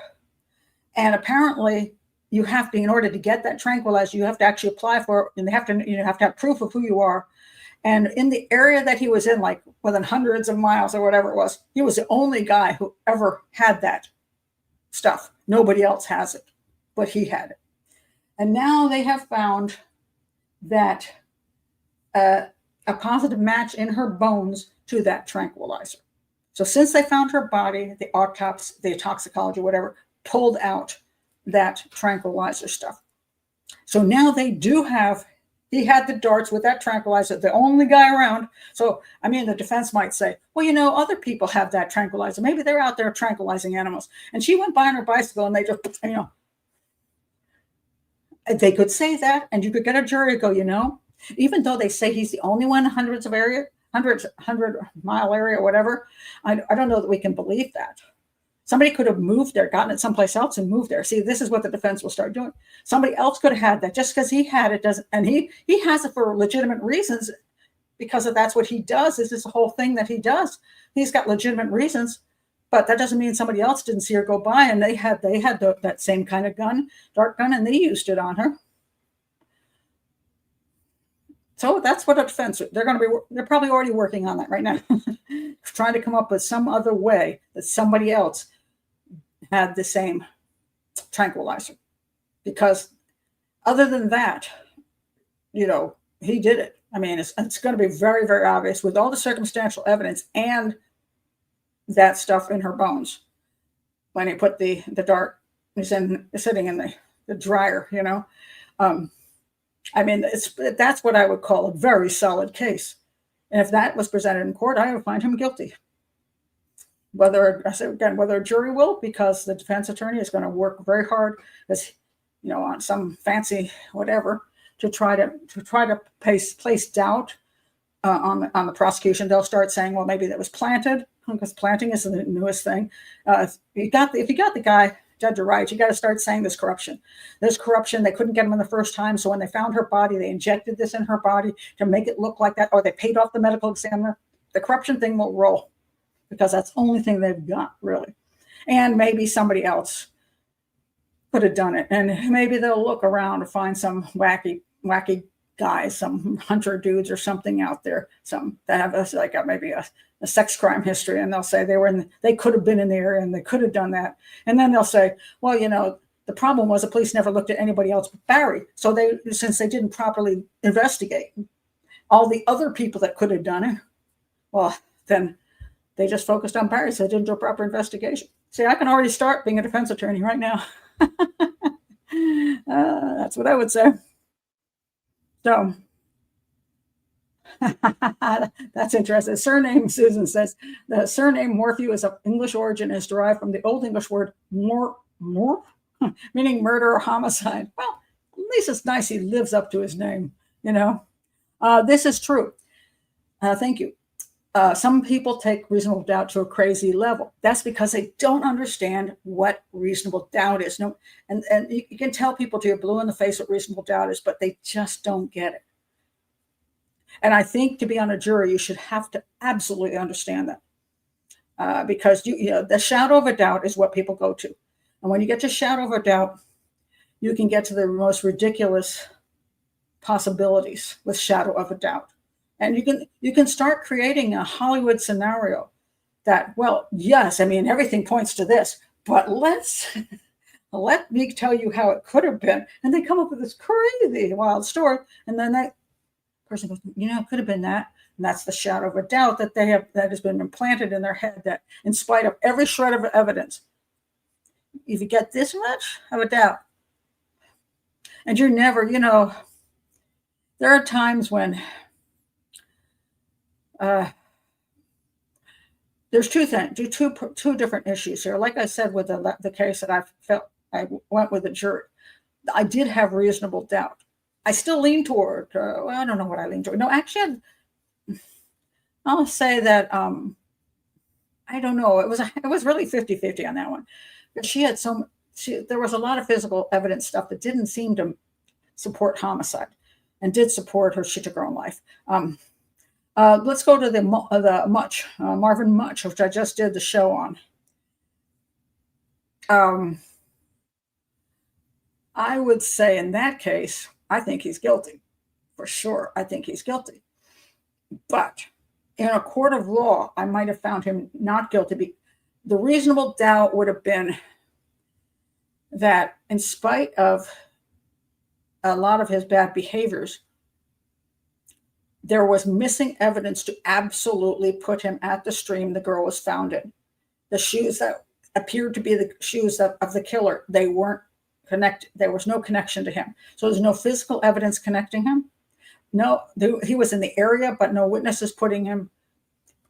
And apparently, you have to, in order to get that tranquilizer, you have to actually apply for it, and you have to have proof of who you are. And in the area that he was in, like within hundreds of miles or whatever it was, he was the only guy who ever had that stuff. Nobody else has it, but he had it. And now they have found that a positive match in her bones to that tranquilizer. So since they found her body, the autopsy, the toxicology, whatever, pulled out that tranquilizer stuff. So now they do have, he had the darts with that tranquilizer, the only guy around. So, I mean, the defense might say, well, you know, other people have that tranquilizer. Maybe they're out there tranquilizing animals. And she went by on her bicycle and they just, you know, they could say that, and you could get a jury to go, you know, even though they say he's the only one in 100-mile area or whatever, I don't know that we can believe that. Somebody could have moved there, gotten it someplace else and moved there. See, this is what the defense will start doing. Somebody else could have had that. Just because he had it doesn't, and he has it for legitimate reasons, because that's what he does. This is the whole thing that he does. He's got legitimate reasons, but that doesn't mean somebody else didn't see her go by and they had that same kind of gun, dart gun, and they used it on her. So that's what a defense, they're probably already working on that right now, trying to come up with some other way that somebody else had the same tranquilizer. Because other than that, you know, he did it. I mean, it's going to be very, very obvious with all the circumstantial evidence and that stuff in her bones. When he put the dart, he's sitting in the dryer, you know. I mean, that's what I would call a very solid case. And if that was presented in court, I would find him guilty. Whether a jury will, because the defense attorney is going to work very hard, as you know, on some fancy whatever, to try to place doubt on the prosecution. They'll start saying, well, maybe that was planted, because planting is the newest thing. If you got the guy, Judge, you're right. You got to start saying there's corruption. There's corruption. They couldn't get him in the first time. So when they found her body, they injected this in her body to make it look like that, or they paid off the medical examiner. The corruption thing will roll, because that's the only thing they've got, really. And maybe somebody else could have done it. And maybe they'll look around to find some wacky guys, some hunter dudes or something out there, some that have maybe a sex crime history, and they'll say they could have been in the area and they could have done that. And then they'll say, well, you know, the problem was the police never looked at anybody else but Barry. So since they didn't properly investigate all the other people that could have done it, well, then They just focused on Paris. They didn't do a proper investigation. See, I can already start being a defense attorney right now. That's what I would say. So that's interesting. Surname, Susan says, the surname Morphew is of English origin, is derived from the Old English word more, meaning murder or homicide. Well, at least it's nice he lives up to his name, you know. This is true. Thank you. Some people take reasonable doubt to a crazy level. That's because they don't understand what reasonable doubt is. No, and you can tell people till you're blue in the face what reasonable doubt is, but they just don't get it. And I think to be on a jury, you should have to absolutely understand that, because you know the shadow of a doubt is what people go to, and when you get to shadow of a doubt, you can get to the most ridiculous possibilities with shadow of a doubt. And you can start creating a Hollywood scenario that, well, yes, I mean, everything points to this, but let me tell you how it could have been. And they come up with this crazy wild story. And then that person goes, you know, it could have been that. And that's the shadow of a doubt that that has been implanted in their head, that in spite of every shred of evidence, if you get this much of a doubt, and you're never, you know, there are times when there's two different issues here. Like I said, with the case that I went with the jury, I did have reasonable doubt. I still lean toward, well, I don't know what I lean toward. No, actually, I'll say that, I don't know. It was really 50-50 on that one. There was a lot of physical evidence stuff that didn't seem to support homicide and did support she took her own life. Let's go to the Much, Marvin Much, which I just did the show on. I would say in that case, I think he's guilty. For sure, I think he's guilty. But in a court of law, I might have found him not guilty. The reasonable doubt would have been that in spite of a lot of his bad behaviors, there was missing evidence to absolutely put him at the stream the girl was found in. The shoes that appeared to be the shoes of the killer, they weren't connected. There was no connection to him. So there's no physical evidence connecting him. No, he was in the area, but no witnesses putting him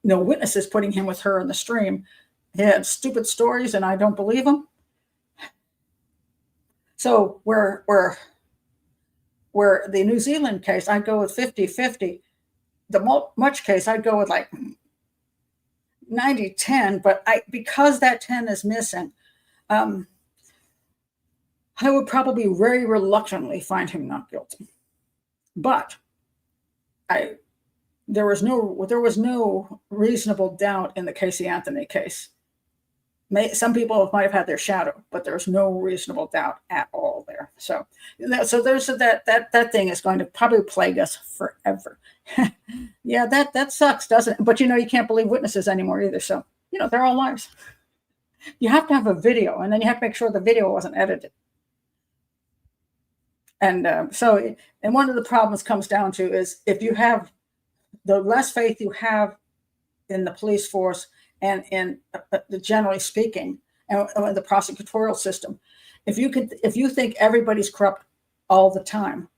with her in the stream. He had stupid stories, and I don't believe him. So where the New Zealand case, I'd go with 50-50. The Much case, I'd go with like 90-10, but because that 10 is missing, I would probably very reluctantly find him not guilty. But there was no reasonable doubt in the Casey Anthony case. Some people might have had their shadow, but there's no reasonable doubt at all there. So there's that thing is going to probably plague us forever. Yeah, that sucks, doesn't it? But you know, you can't believe witnesses anymore either. So, you know, they're all liars. You have to have a video, and then you have to make sure the video wasn't edited. And and one of the problems comes down to is if you have the less faith you have in the police force and in generally speaking, and the prosecutorial system, if you think everybody's corrupt all the time,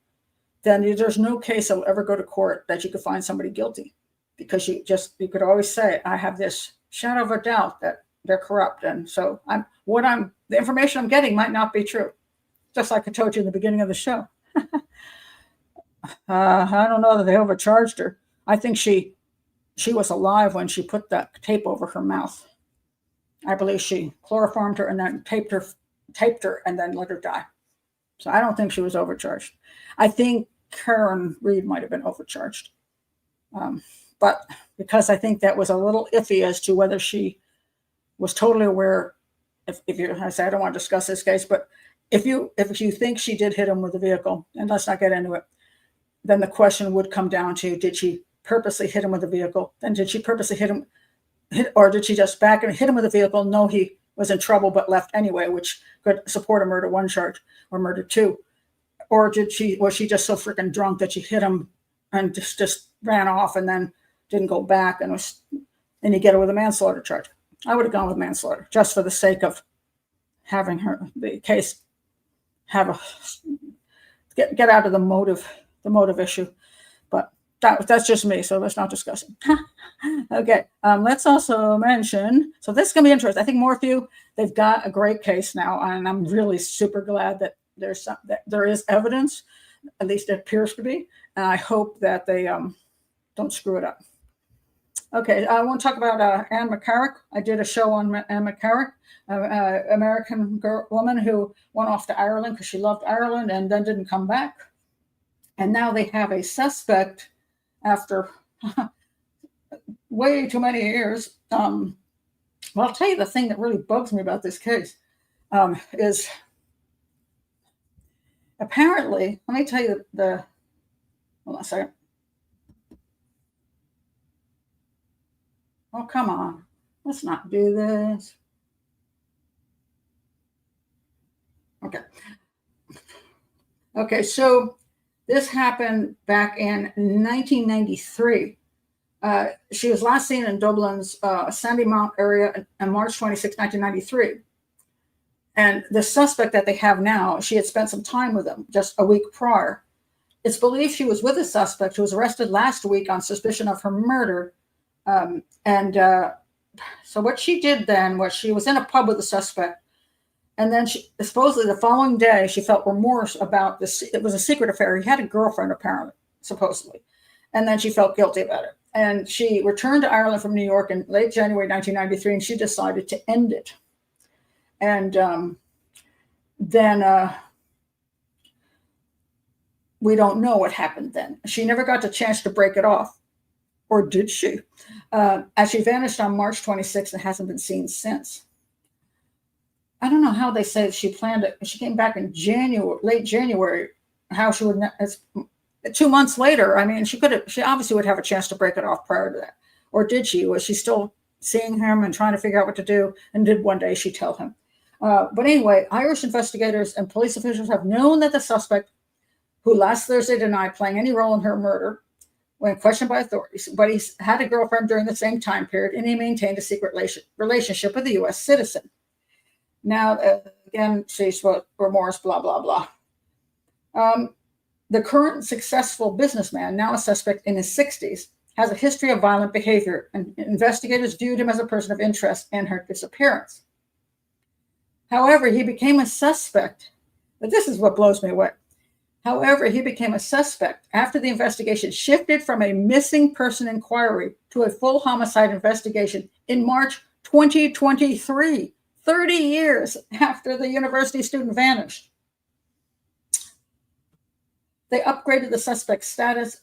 then there's no case that will ever go to court that you could find somebody guilty, because you could always say, I have this shadow of a doubt that they're corrupt, and so the information I'm getting might not be true. Just like I told you in the beginning of the show. I don't know that they overcharged her. I think she was alive when she put that tape over her mouth. I believe she chloroformed her and then taped her and then let her die. So I don't think she was overcharged. I think Karen Reed might have been overcharged. But because I think that was a little iffy as to whether she was totally aware, I say I don't want to discuss this case, but if you think she did hit him with a vehicle, and let's not get into it, then the question would come down to, did she purposely hit him with a vehicle? Then did she purposely or did she just back and hit him with a vehicle, know he was in trouble but left anyway, which could support a murder 1 charge or murder 2? Or was she just so freaking drunk that she hit him and just ran off and then didn't go back and and you get her with a manslaughter charge. I would have gone with manslaughter just for the sake of having the case get out of the motive issue. But that's just me, so let's not discuss it. Okay, let's also mention, so this is going to be interesting. I think Morphew, they've got a great case now, and I'm really super glad that there is evidence, at least it appears to be, and I hope that they don't screw it up. Okay, I want to talk about Anne McCarrick. I did a show on Anne McCarrick, American woman who went off to Ireland because she loved Ireland and then didn't come back. And now they have a suspect after way too many years. Well, I'll tell you the thing that really bugs me about this case is apparently, let me tell you hold on a second. Oh, come on. Let's not do this. Okay. Okay, so this happened back in 1993. She was last seen in Dublin's Sandymount area on March 26, 1993. And the suspect that they have now, she had spent some time with him just a week prior. It's believed she was with a suspect who was arrested last week on suspicion of her murder. So what she did then was she was in a pub with the suspect, and then she supposedly the following day she felt remorse about this. It was a secret affair. He had a girlfriend apparently, supposedly, and then she felt guilty about it. And she returned to Ireland from New York in late January 1993, and she decided to end it. And then we don't know what happened then. She never got the chance to break it off. Or did she? As she vanished on March 26th and hasn't been seen since. I don't know how they say she planned it. She came back in late January. How she would, 2 months later. I mean, she obviously would have a chance to break it off prior to that. Or did she? Was she still seeing him and trying to figure out what to do? And did one day she tell him? But anyway, Irish investigators and police officials have known that the suspect, who last Thursday denied playing any role in her murder, when questioned by authorities, but he's had a girlfriend during the same time period, and he maintained a secret relationship with a U.S. citizen. Now, again, she's remorse, blah, blah, blah. The current successful businessman, now a suspect in his 60s, has a history of violent behavior, and investigators viewed him as a person of interest in her disappearance. However, he became a suspect, but this is what blows me away. However, he became a suspect after the investigation shifted from a missing person inquiry to a full homicide investigation in March 2023, 30 years after the university student vanished. They upgraded the suspect's status.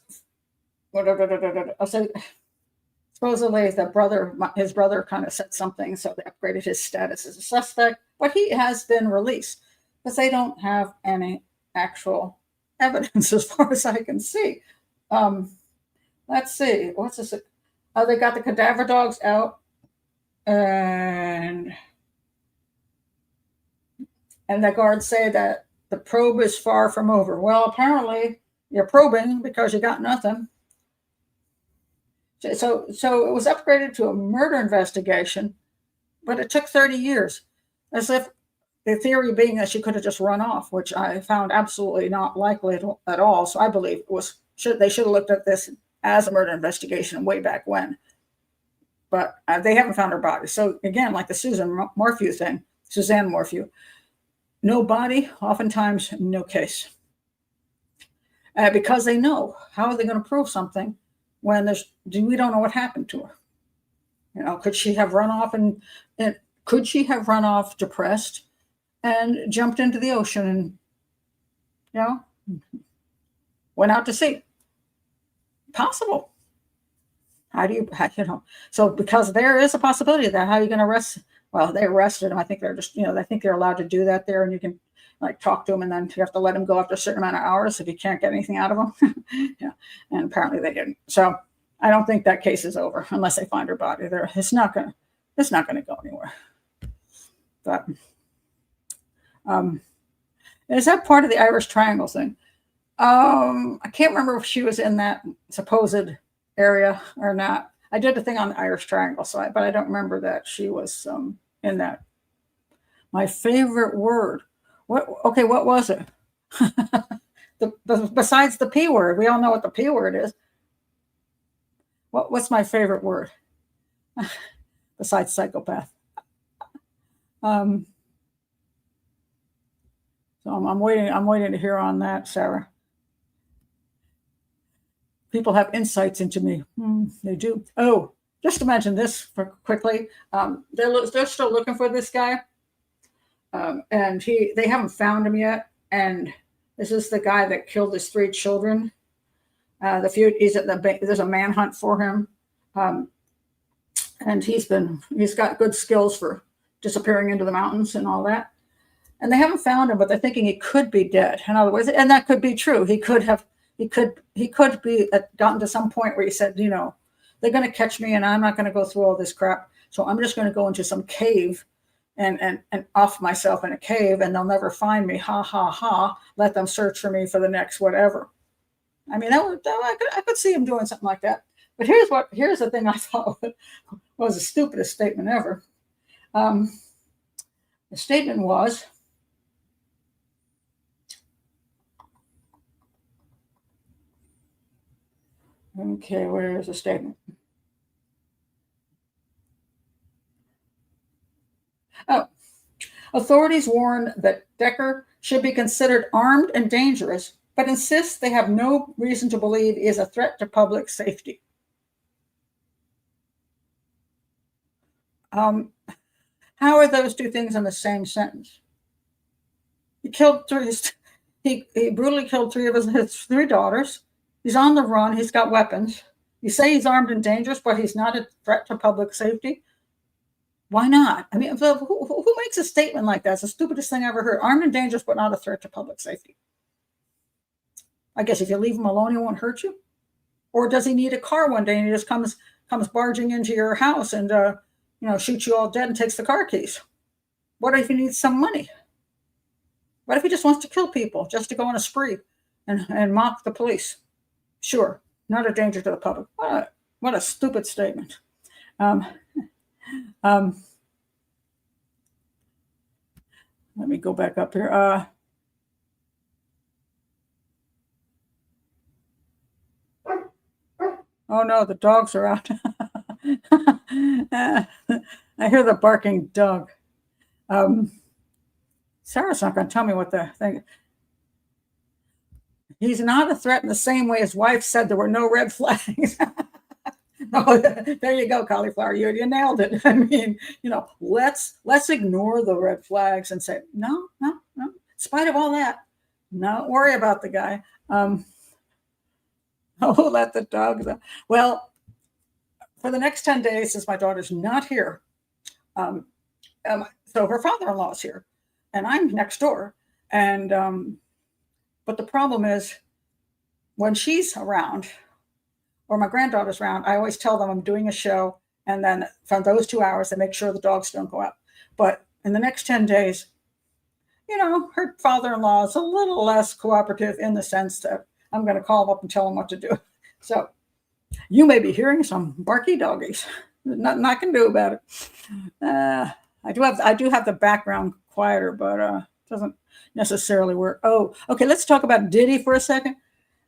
Supposedly, his brother kind of said something, so they upgraded his status as a suspect, but he has been released because they don't have any actual evidence as far as I can see. Let's see. What's this? They got the cadaver dogs out, and the guards say that the probe is far from over. Well, apparently you're probing because you got nothing. So it was upgraded to a murder investigation, but it took 30 years, as if the theory being that she could have just run off, which I found absolutely not likely at all. So I believe they should have looked at this as a murder investigation way back when. But they haven't found her body. So again, like the Suzanne Morphew, no body, oftentimes no case. Because they know, how are they going to prove something when we don't know what happened to her? You know, could she have run off and could she have run off depressed and jumped into the ocean and, you know, went out to sea? Possible. So because there is a possibility of that, how are you going to arrest? Well, they arrested him. I think they're just, I think they're allowed to do that there, and you can like talk to him, and then you have to let him go after a certain amount of hours if you can't get anything out of him. Yeah, and apparently they didn't. So I don't think that case is over unless they find her body there. It's not gonna go anywhere. But is that part of the Irish Triangle thing? I can't remember if she was in that supposed area or not. I did a thing on the Irish Triangle, but I don't remember that she was in that. My favorite word. What? Okay, what was it? Besides the P word, we all know what the P word is. What's my favorite word? Besides psychopath. So I'm waiting to hear on that, Sarah. People have insights into me. They do. Oh, just to mention this quickly, they're still looking for this guy, and they haven't found him yet. And this is the guy that killed his 3 children. There's a manhunt for him, and he's got good skills for disappearing into the mountains and all that. And they haven't found him, but they're thinking he could be dead. In other words, and that could be true. He could be gotten to some point where he said, they're going to catch me, and I'm not going to go through all this crap. So I'm just going to go into some cave and off myself in a cave, and they'll never find me. Ha ha ha! Let them search for me for the next whatever. I mean, I could see him doing something like that. But here's the thing I thought was the stupidest statement ever. The statement was, okay, where is the statement? Oh, authorities warn that Decker should be considered armed and dangerous, but insist they have no reason to believe he is a threat to public safety. How are those two things in the same sentence? He brutally killed 3 of his 3 daughters. He's on the run. He's got weapons. You say he's armed and dangerous, but he's not a threat to public safety. Why not? I mean, who makes a statement like that? It's the stupidest thing I ever heard. Armed and dangerous, but not a threat to public safety. I guess if you leave him alone, he won't hurt you. Or does he need a car one day and he just comes barging into your house and shoots you all dead and takes the car keys? What if he needs some money? What if he just wants to kill people, just to go on a spree and mock the police? Sure, not a danger to the public. What a stupid statement. Let me go back up here. Oh no, the dogs are out. I hear the barking dog. Sarah's not going to tell me what the thing. He's not a threat in the same way his wife said there were no red flags. Oh, there you go, cauliflower. You nailed it. I mean, let's ignore the red flags and say, no. In spite of all that, don't worry about the guy. Let the dog. Well, for the next 10 days, since my daughter's not here, so her father-in-law is here, and I'm next door. And but the problem is, when she's around, or my granddaughter's around, I always tell them I'm doing a show, and then from those 2 hours, I make sure the dogs don't go out. But in the next 10 days, her father-in-law is a little less cooperative in the sense that I'm going to call him up and tell him what to do. So you may be hearing some barky doggies. Nothing I can do about it. I do have the background quieter, but it doesn't necessarily work. Oh, okay. Let's talk about Diddy for a second.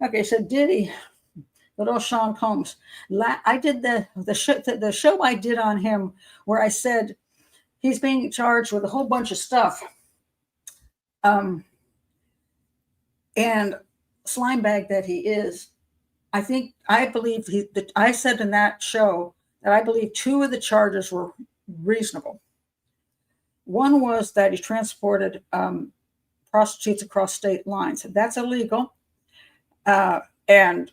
Okay, so Diddy, little Sean Combs. I did the show I did on him where I said he's being charged with a whole bunch of stuff. And slime bag that he is, I believe I said in that show that I believe 2 of the charges were reasonable. One was that he transported prostitutes across state lines. That's illegal. And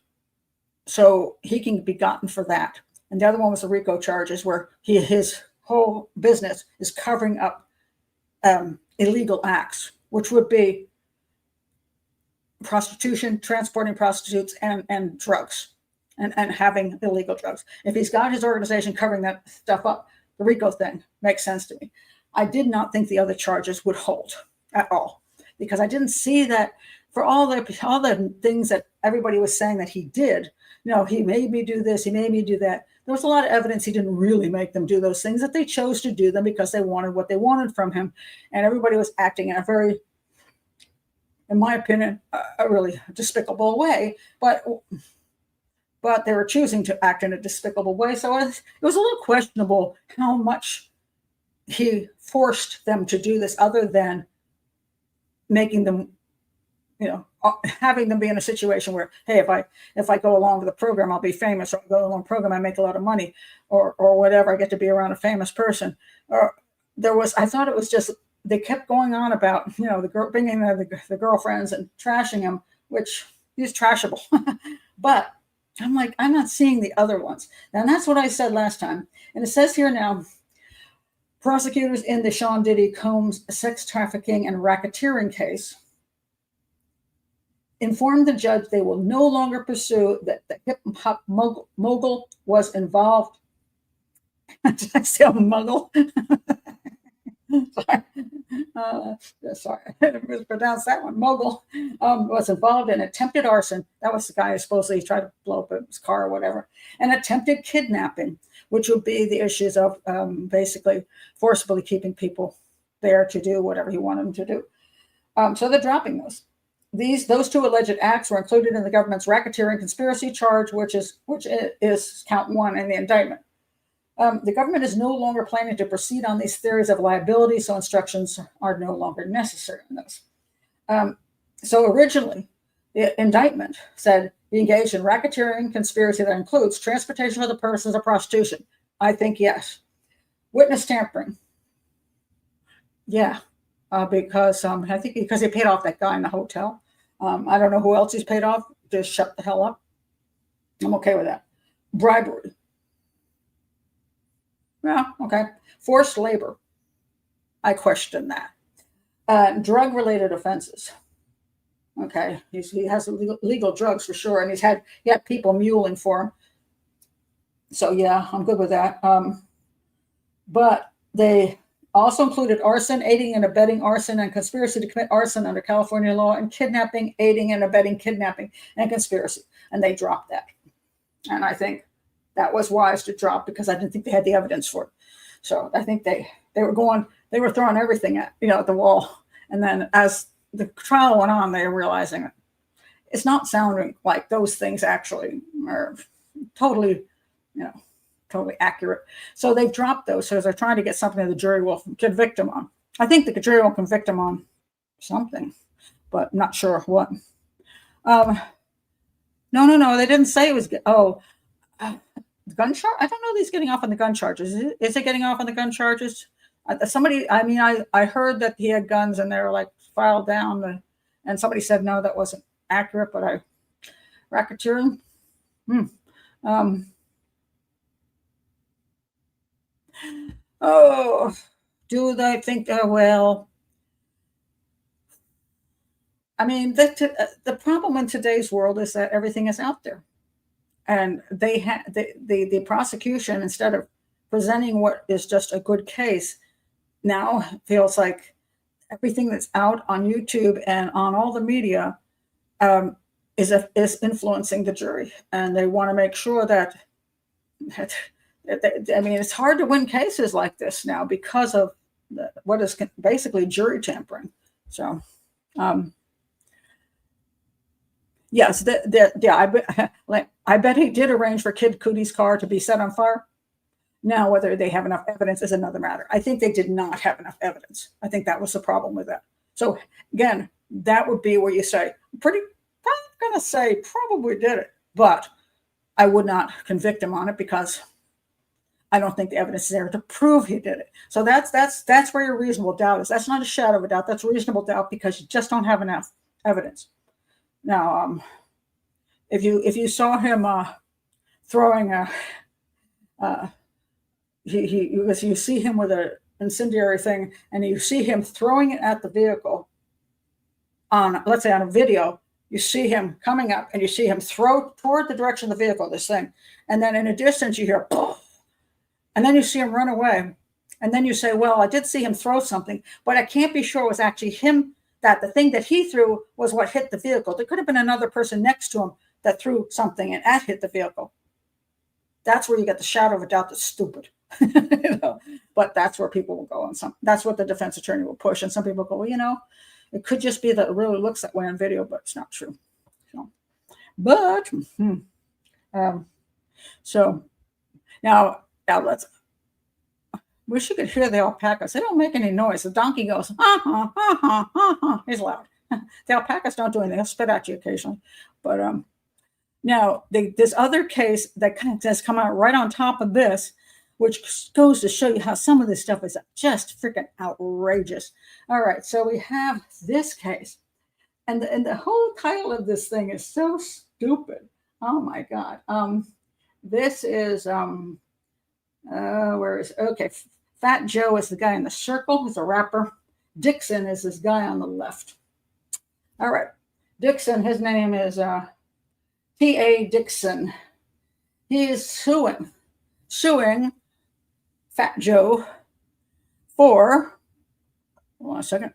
so he can be gotten for that. And the other one was the RICO charges, where his whole business is covering up illegal acts, which would be prostitution, transporting prostitutes, and drugs, and having illegal drugs. If he's got his organization covering that stuff up, the RICO thing makes sense to me. I did not think the other charges would hold at all, because I didn't see that for all the things that everybody was saying that he did. He made me do this, he made me do that. there was a lot of evidence he didn't really make them do those things, that they chose to do them because they wanted what they wanted from him. And everybody was acting in a very, in my opinion, a really despicable way. But they were choosing to act in a despicable way. So it was a little questionable how much he forced them to do this, other than making them, having them be in a situation where, hey, if I go along with the program, I'll be famous, or I go along with the program, I make a lot of money, or whatever, I get to be around a famous person. Or I thought it was just, they kept going on about, the girl, bringing the girlfriends and trashing him, which he's trashable. But I'm like, I'm not seeing the other ones. And that's what I said last time. And it says here now, prosecutors in the Sean Diddy Combs sex trafficking and racketeering case informed the judge they will no longer pursue that the hip-hop mogul was involved. Did I say a muggle? Sorry, I mispronounced that one. Mogul was involved in attempted arson. That was the guy who supposedly tried to blow up his car or whatever. And attempted kidnapping, which would be the issues of basically forcibly keeping people there to do whatever he wanted them to do. So they're dropping those. Those two alleged acts were included in the government's racketeering conspiracy charge, which is count one in the indictment. The government is no longer planning to proceed on these theories of liability, so instructions are no longer necessary in those. So originally, the indictment said he engaged in racketeering conspiracy that includes transportation for the purposes of prostitution. I think yes. Witness tampering. Yeah, because I think because he paid off that guy in the hotel. I don't know who else he's paid off. Just shut the hell up. I'm okay with that. Bribery. Yeah, okay. Forced labor. I question that. Drug-related offenses. Okay, he has illegal drugs for sure, and he had people muling for him. So yeah, I'm good with that. But they also included arson, aiding and abetting arson, and conspiracy to commit arson under California law, and kidnapping, aiding and abetting kidnapping, and conspiracy. And they dropped that. And I think that was wise to drop, because I didn't think they had the evidence for it. So I think they were throwing everything at the wall. And then as the trial went on, they were realizing it's not sounding like those things actually are totally accurate. So they've dropped those. So they're trying to get something that the jury will convict them on. I think the jury will convict them on something, but I'm not sure what. No, they didn't say it was. Gun charge? I don't know if he's getting off on the gun charges. Is it getting off on the gun charges? I heard that he had guns and they were like filed down, and somebody said no, that wasn't accurate. But racketeering. Do they think? Well, I mean, the problem in today's world is that everything is out there. And the prosecution, instead of presenting what is just a good case, now feels like everything that's out on YouTube and on all the media is influencing the jury, and they want to make sure that. I mean, it's hard to win cases like this now because of what is basically jury tampering. So. Yes, I bet he did arrange for Kid Cootie's car to be set on fire. Now, whether they have enough evidence is another matter. I think they did not have enough evidence. I think that was the problem with that. So again, that would be where you say, probably going to say probably did it, but I would not convict him on it because I don't think the evidence is there to prove he did it. So that's where your reasonable doubt is. That's not a shadow of a doubt. That's reasonable doubt because you just don't have enough evidence. Now, if you saw him throwing you see him with an incendiary thing, and you see him throwing it at the vehicle on, let's say on a video, you see him coming up and you see him throw toward the direction of the vehicle, this thing, and then in a distance you hear, and then you see him run away, and then you say, well, I did see him throw something, but I can't be sure it was actually him. That the thing that he threw was what hit the vehicle. There could have been another person next to him that threw something and hit the vehicle. that's where you get the shadow of a doubt that's stupid. You know? But that's where people will go, and that's what the defense attorney will push. And some people go, well, you know, it could just be that it really looks that way on video, but it's not true. But so now let's. Wish you could hear the alpacas. They don't make any noise. The donkey goes, he's loud. The alpacas don't do anything. They'll spit at you occasionally. But now this other case that kind of has come out right on top of this, which goes to show you how some of this stuff is just freaking outrageous. All right, so we have this case. And the whole title of this thing is so stupid. Oh my God. This is where is okay? Fat Joe is the guy in the circle. He's a rapper. Dixon is this guy on the left. All right, Dixon. His name is T.A. Dixon. He is suing Fat Joe for. Hold on a second.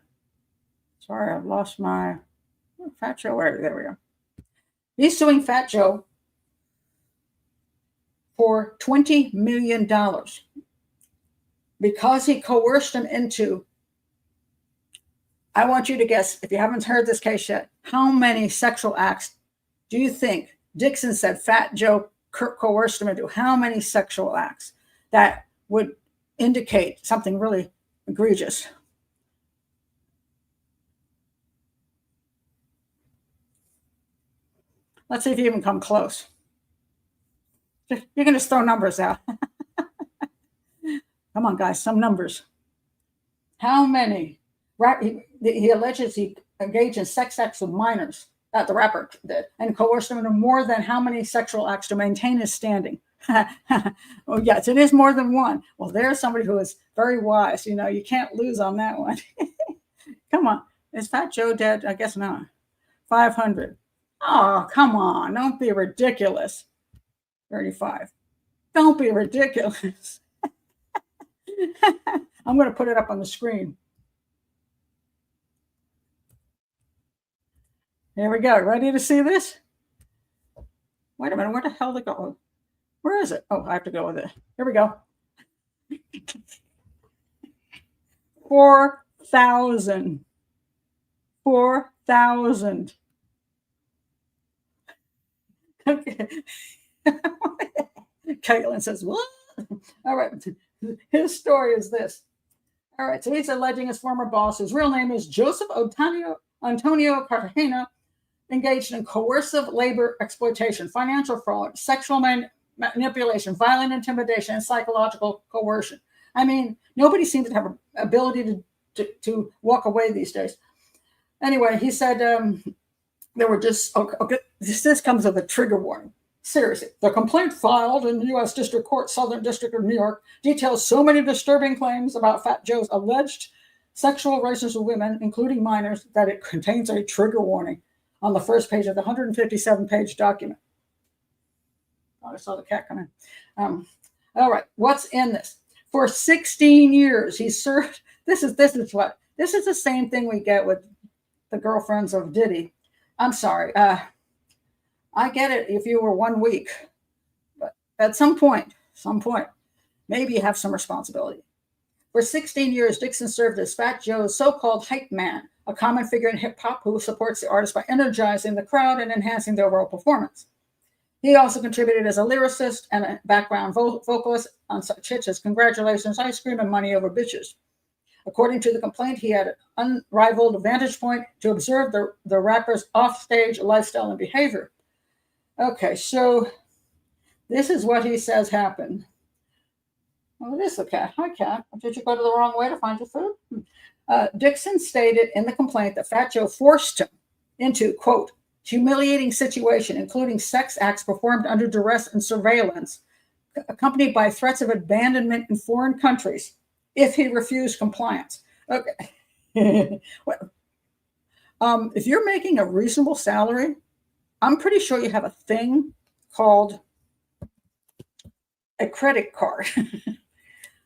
Sorry, I've lost my Fat Joe. There we go. He's suing Fat Joe for $20 million because he coerced him into, I want you to guess, if you haven't heard this case yet, how many sexual acts do you think Dixon said Fat Joe coerced him into? How many sexual acts that would indicate something really egregious? Let's see if you even come close. You're going to throw numbers out. Come on, guys, some numbers. How many? He alleges he engaged in sex acts with minors, the rapper did, and coerced him into more than how many sexual acts to maintain his standing? Oh, yes, it is more than one. Well, there's somebody who is very wise. You know, you can't lose on that one. Come on. Is Fat Joe dead? I guess not. 500. Oh, come on. Don't be ridiculous. 35. Don't be ridiculous. I'm going to put it up on the screen. Here we go. Ready to see this? Wait a minute. Where the hell did it go? Where is it? Oh, I have to go with it. Here we go. 4,000. 4,000. Okay. Caitlin says, what? All right. His story is this. All right. So he's alleging his former boss, whose real name is Joseph Antonio Cartagena, engaged in coercive labor exploitation, financial fraud, sexual manipulation, violent intimidation, and psychological coercion. I mean, nobody seems to have an ability to walk away these days. Anyway, he said there were just, okay, this comes with a trigger warning. Seriously, the complaint filed in the U.S. District Court, Southern District of New York, details so many disturbing claims about Fat Joe's alleged sexual relations with women, including minors, that it contains a trigger warning on the first page of the 157-page document. Oh, I saw the cat come in. All right, what's in this? For 16 years, he served. This is the same thing we get with the girlfriends of Diddy. I'm sorry. I get it if you were 1 week, but at some point, maybe you have some responsibility. For 16 years, Dixon served as Fat Joe's so-called hype man, a common figure in hip-hop who supports the artist by energizing the crowd and enhancing the overall performance. He also contributed as a lyricist and a background vocalist on such hits as Congratulations, Ice Cream, and Money Over Bitches. According to the complaint, he had an unrivaled vantage point to observe the rapper's offstage lifestyle and behavior. Okay, so this is what he says happened. Oh, it is the cat. Hi, cat. Did you go to the wrong way to find your food? Dixon stated in the complaint that Fat Joe forced him into, quote, humiliating situation, including sex acts performed under duress and surveillance, accompanied by threats of abandonment in foreign countries if he refused compliance. Okay. Well, if you're making a reasonable salary, I'm pretty sure you have a thing called a credit card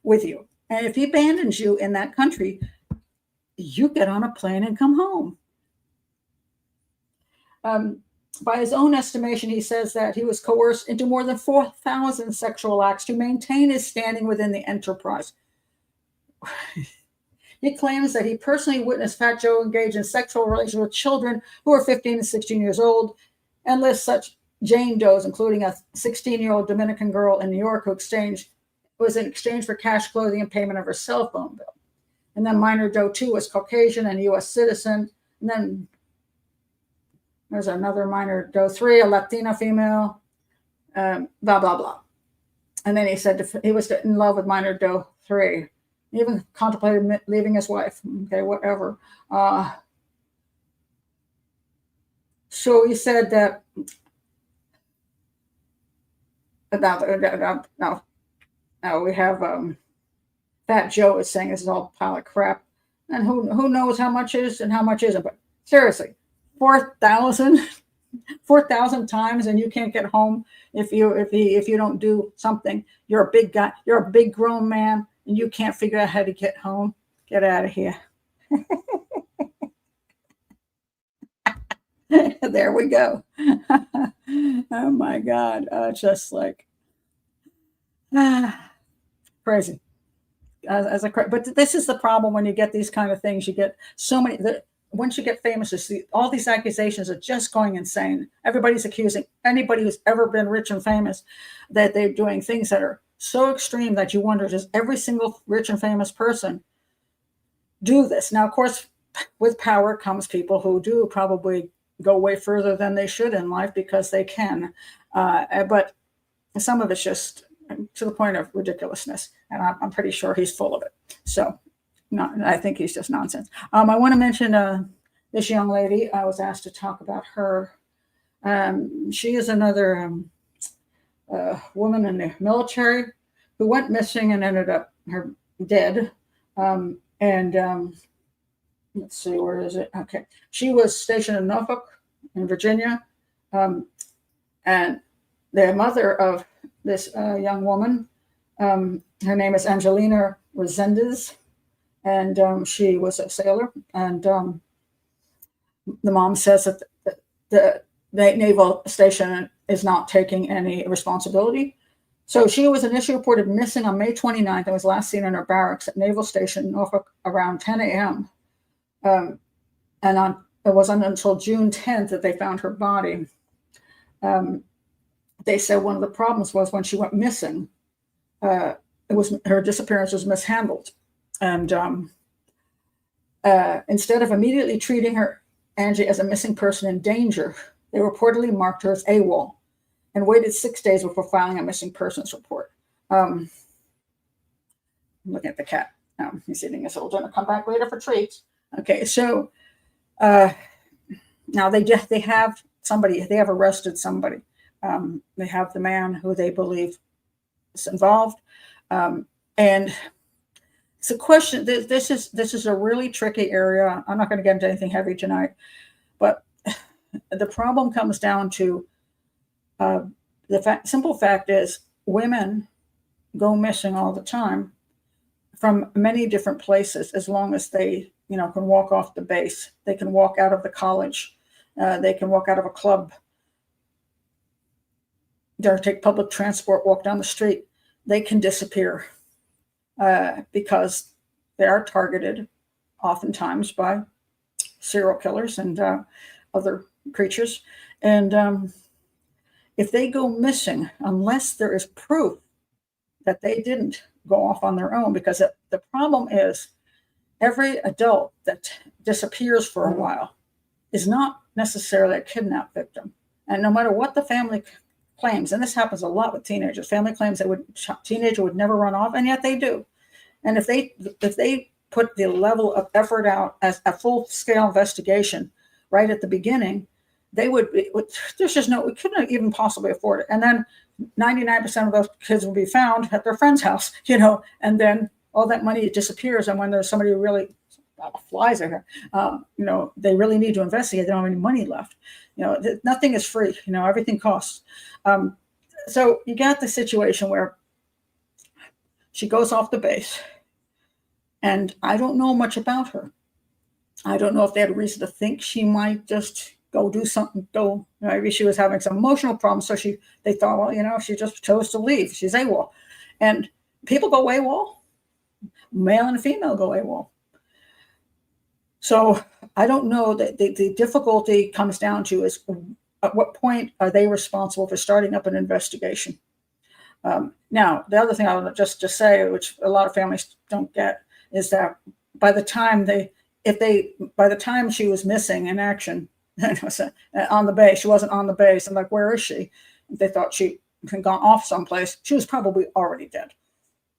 with you. And if he abandons you in that country, you get on a plane and come home. By his own estimation, he says that he was coerced into more than 4,000 sexual acts to maintain his standing within the enterprise. He claims that he personally witnessed Fat Joe engage in sexual relations with children who were 15 and 16 years old, and lists such Jane Does, including a 16-year-old Dominican girl in New York who was in exchange for cash, clothing, and payment of her cell phone bill. And then Minor Doe 2 was Caucasian and U.S. citizen. And then there's another Minor Doe 3, a Latina female, blah, blah, blah. And then he said he was in love with Minor Doe 3. He even contemplated leaving his wife. Okay, whatever. So he said that now we have Fat Joe is saying this is all a pile of crap, and who knows how much is and how much isn't. But seriously, 4,000 times, and you can't get home if you don't do something. You're a big guy. You're a big grown man, and you can't figure out how to get home. Get out of here. There we go. Oh my God. Just like crazy. But this is the problem when you get these kind of things. You get so many. Once you get famous, all these accusations are just going insane. Everybody's accusing anybody who's ever been rich and famous that they're doing things that are so extreme that you wonder, does every single rich and famous person do this? Now, of course, with power comes people who do probably go way further than they should in life because they can. But some of it's just to the point of ridiculousness. And I'm pretty sure he's full of it. So I think he's just nonsense. I want to mention this young lady. I was asked to talk about her. She is another woman in the military who went missing and ended up dead. Let's see, where is it? Okay. She was stationed in Norfolk in Virginia. And the mother of this young woman, her name is Angelina Resendiz, and she was a sailor. And the mom says that the naval station is not taking any responsibility. So she was initially reported missing on May 29th and was last seen in her barracks at Naval Station Norfolk around 10 a.m. It wasn't until June 10th that they found her body. They said one of the problems was when she went missing, her disappearance was mishandled. And instead of immediately treating Angie as a missing person in danger, they reportedly marked her as AWOL and waited 6 days before filing a missing persons report. I'm looking at the cat. He's eating his old dinner. Come back later for treats. Okay, so now they have somebody. They have arrested somebody. They have the man who they believe is involved, and it's a question. This is a really tricky area. I'm not going to get into anything heavy tonight, but the problem comes down to simple fact is women go missing all the time from many different places, as long as they can walk off the base, they can walk out of the college, they can walk out of a club, or take public transport, walk down the street. They can disappear because they are targeted oftentimes by serial killers and other creatures. And if they go missing, unless there is proof that they didn't go off on their own, because the problem is every adult that disappears for a while is not necessarily a kidnap victim. And no matter what the family claims, and this happens a lot with teenagers, family claims that teenager would never run off, and yet they do. And if they put the level of effort out as a full-scale investigation right at the beginning, there's just we couldn't even possibly afford it. And then 99% of those kids will be found at their friend's house, and then all that money disappears. And when there's somebody who really flies at her, they really need to investigate. They don't have any money left. Nothing is free. Everything costs. So you got the situation where she goes off the base, and I don't know much about her. I don't know if they had a reason to think she might just go do something, maybe she was having some emotional problems. So they thought, well, she just chose to leave. She's AWOL. And people go AWOL, male and female go AWOL. So I don't know that the difficulty comes down to is at what point are they responsible for starting up an investigation? Now, the other thing I want to just say, which a lot of families don't get, is that by the time she was missing in action on the base, she wasn't on the base, and like, where is she? They thought she had gone off someplace. She was probably already dead.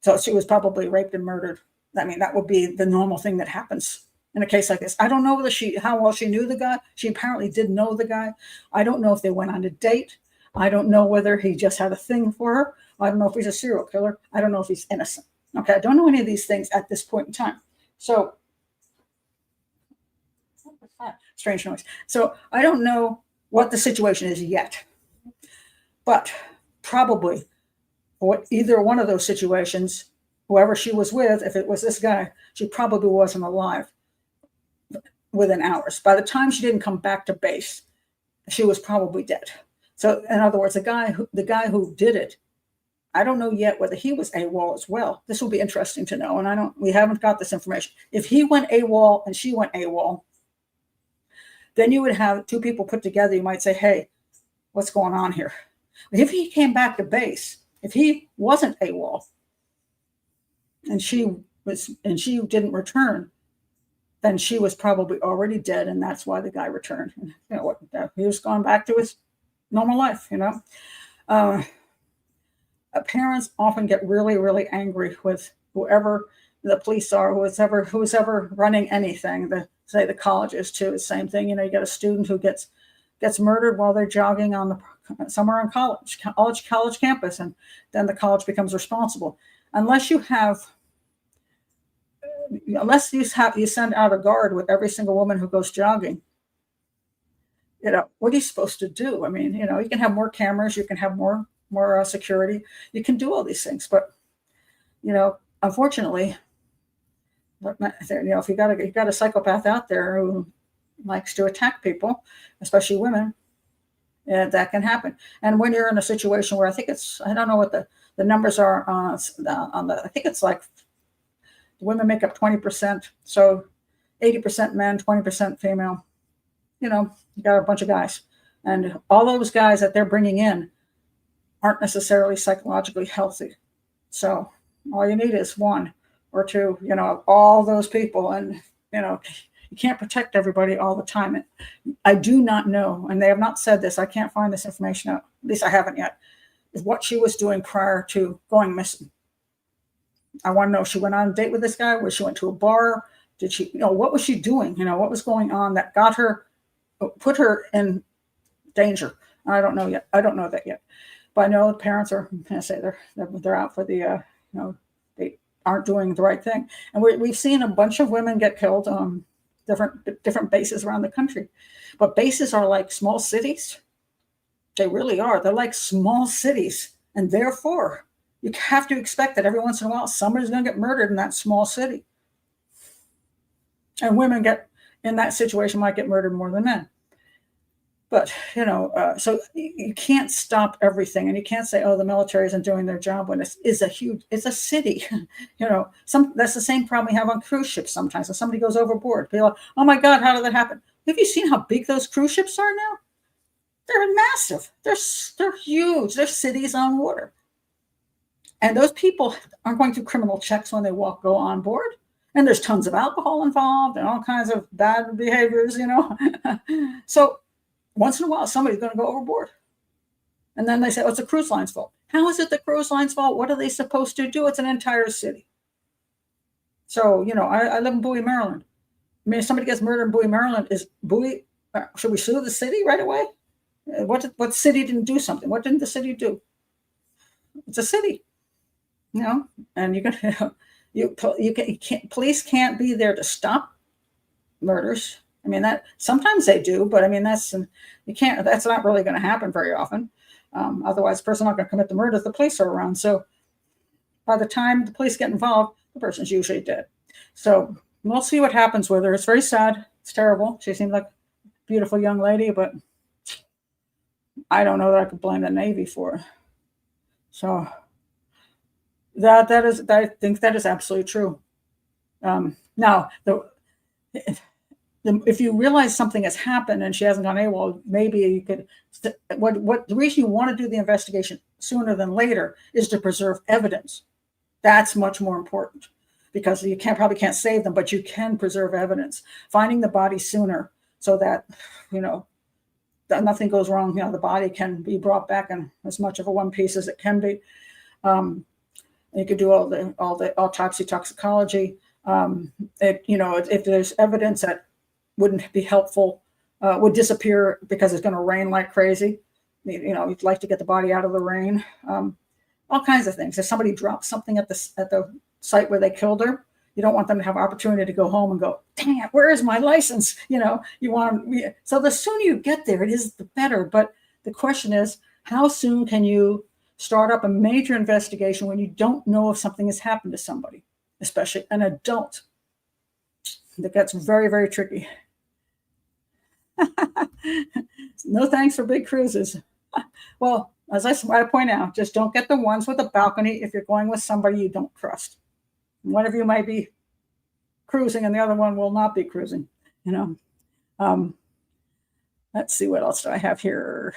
So she was probably raped and murdered. I mean, that would be the normal thing that happens in a case like this. I don't know how well she knew the guy. She apparently did know the guy. I don't know if they went on a date. I don't know whether he just had a thing for her. I don't know if he's a serial killer. I don't know if he's innocent. Okay, I don't know any of these things at this point in time. So, strange noise. So I don't know what the situation is yet. But probably for either one of those situations, whoever she was with, if it was this guy, she probably wasn't alive within hours. By the time she didn't come back to base, she was probably dead. So in other words, the guy who did it, I don't know yet whether he was AWOL as well. This will be interesting to know. And we haven't got this information. If he went AWOL and she went AWOL, then you would have two people put together. You might say, hey, what's going on here? If he came back to base, if he wasn't AWOL and she didn't return, then she was probably already dead, and that's why the guy returned. He was going back to his normal life. Parents often get really, really angry with whoever the police are, who's ever running anything. Say the colleges too, the same thing. You get a student who gets murdered while they're jogging somewhere on college campus, and then the college becomes responsible. Unless you send out a guard with every single woman who goes jogging, what are you supposed to do? I mean, you can have more cameras, you can have more security, you can do all these things, but unfortunately, if you got a psychopath out there who likes to attack people, especially women, that can happen. And when you're in a situation where I don't know what the numbers are on I think it's like women make up 20%, so 80% men, 20% female. You got a bunch of guys, and all those guys that they're bringing in aren't necessarily psychologically healthy. So all you need is one or two, all those people, and you can't protect everybody all the time. I do not know, and they have not said this. I can't find this information out. At least I haven't yet. Is what she was doing prior to going missing. I want to know if she went on a date with this guy, where she went to a bar. Did she, what was she doing? What was going on that put her in danger? I don't know yet. I don't know that yet. But I know the parents are going to say they're out for the, they aren't doing the right thing. And we've seen a bunch of women get killed on different bases around the country. But bases are like small cities. They really are. They're like small cities. And therefore, you have to expect that every once in a while, somebody's going to get murdered in that small city. And women in that situation might get murdered more than men. But, so you can't stop everything. And you can't say, oh, the military isn't doing their job when it's a city. That's the same problem we have on cruise ships sometimes. When somebody goes overboard, people are like, oh my God, how did that happen? Have you seen how big those cruise ships are now? They're massive. They're huge. They're cities on water. And those people aren't going through criminal checks when they go on board. And there's tons of alcohol involved and all kinds of bad behaviors, So once in a while, somebody's going to go overboard. And then they say, oh, it's the cruise line's fault. How is it the cruise line's fault? What are they supposed to do? It's an entire city. So, I live in Bowie, Maryland. I mean, if somebody gets murdered in Bowie, Maryland, should we sue the city right away? What city didn't do something? What didn't the city do? It's a city, and police can't be there to stop murders. I mean, that sometimes they do, but I mean, that's not really going to happen very often. Otherwise, the person's not going to commit the murder if the police are around. So by the time the police get involved, the person's usually dead. So we'll see what happens with her. It's very sad. It's terrible. She seemed like beautiful young lady, but I don't know that I could blame the Navy for it. So I think that is absolutely true. Now, if you realize something has happened and she hasn't gone AWOL, maybe you could. What the reason you want to do the investigation sooner than later is to preserve evidence. That's much more important, because you probably can't save them, but you can preserve evidence. Finding the body sooner so that that nothing goes wrong. The body can be brought back in as much of a one piece as it can be. You could do all the autopsy, toxicology. If there's evidence that wouldn't be helpful, would disappear because it's going to rain like crazy. You'd like to get the body out of the rain. All kinds of things. If somebody drops something at the site where they killed her, you don't want them to have opportunity to go home and go, dang it, where is my license? So the sooner you get there, it is the better. But the question is, how soon can you start up a major investigation when you don't know if something has happened to somebody, especially an adult? That gets very, very tricky. No thanks for big cruises. Well, as I point out, just don't get the ones with a balcony if you're going with somebody you don't trust. One of you might be cruising and the other one will not be cruising. Let's see, what else do I have here?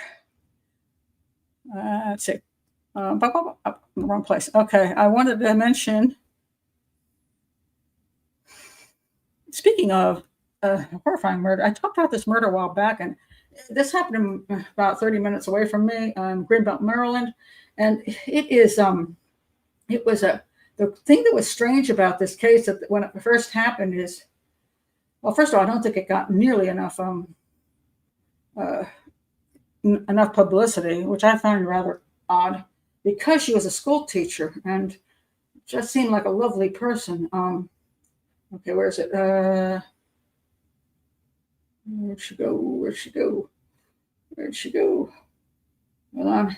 Let's see. Wrong place. Okay, I wanted to mention, speaking of horrifying murder, I talked about this murder a while back, and this happened about 30 minutes away from me, Greenbelt, Maryland, and it was the thing that was strange about this case that when it first happened is, well, first of all, I don't think it got nearly enough publicity, which I find rather odd, because she was a school teacher and just seemed like a lovely person. Okay, where is it? Where'd she go? Hold on.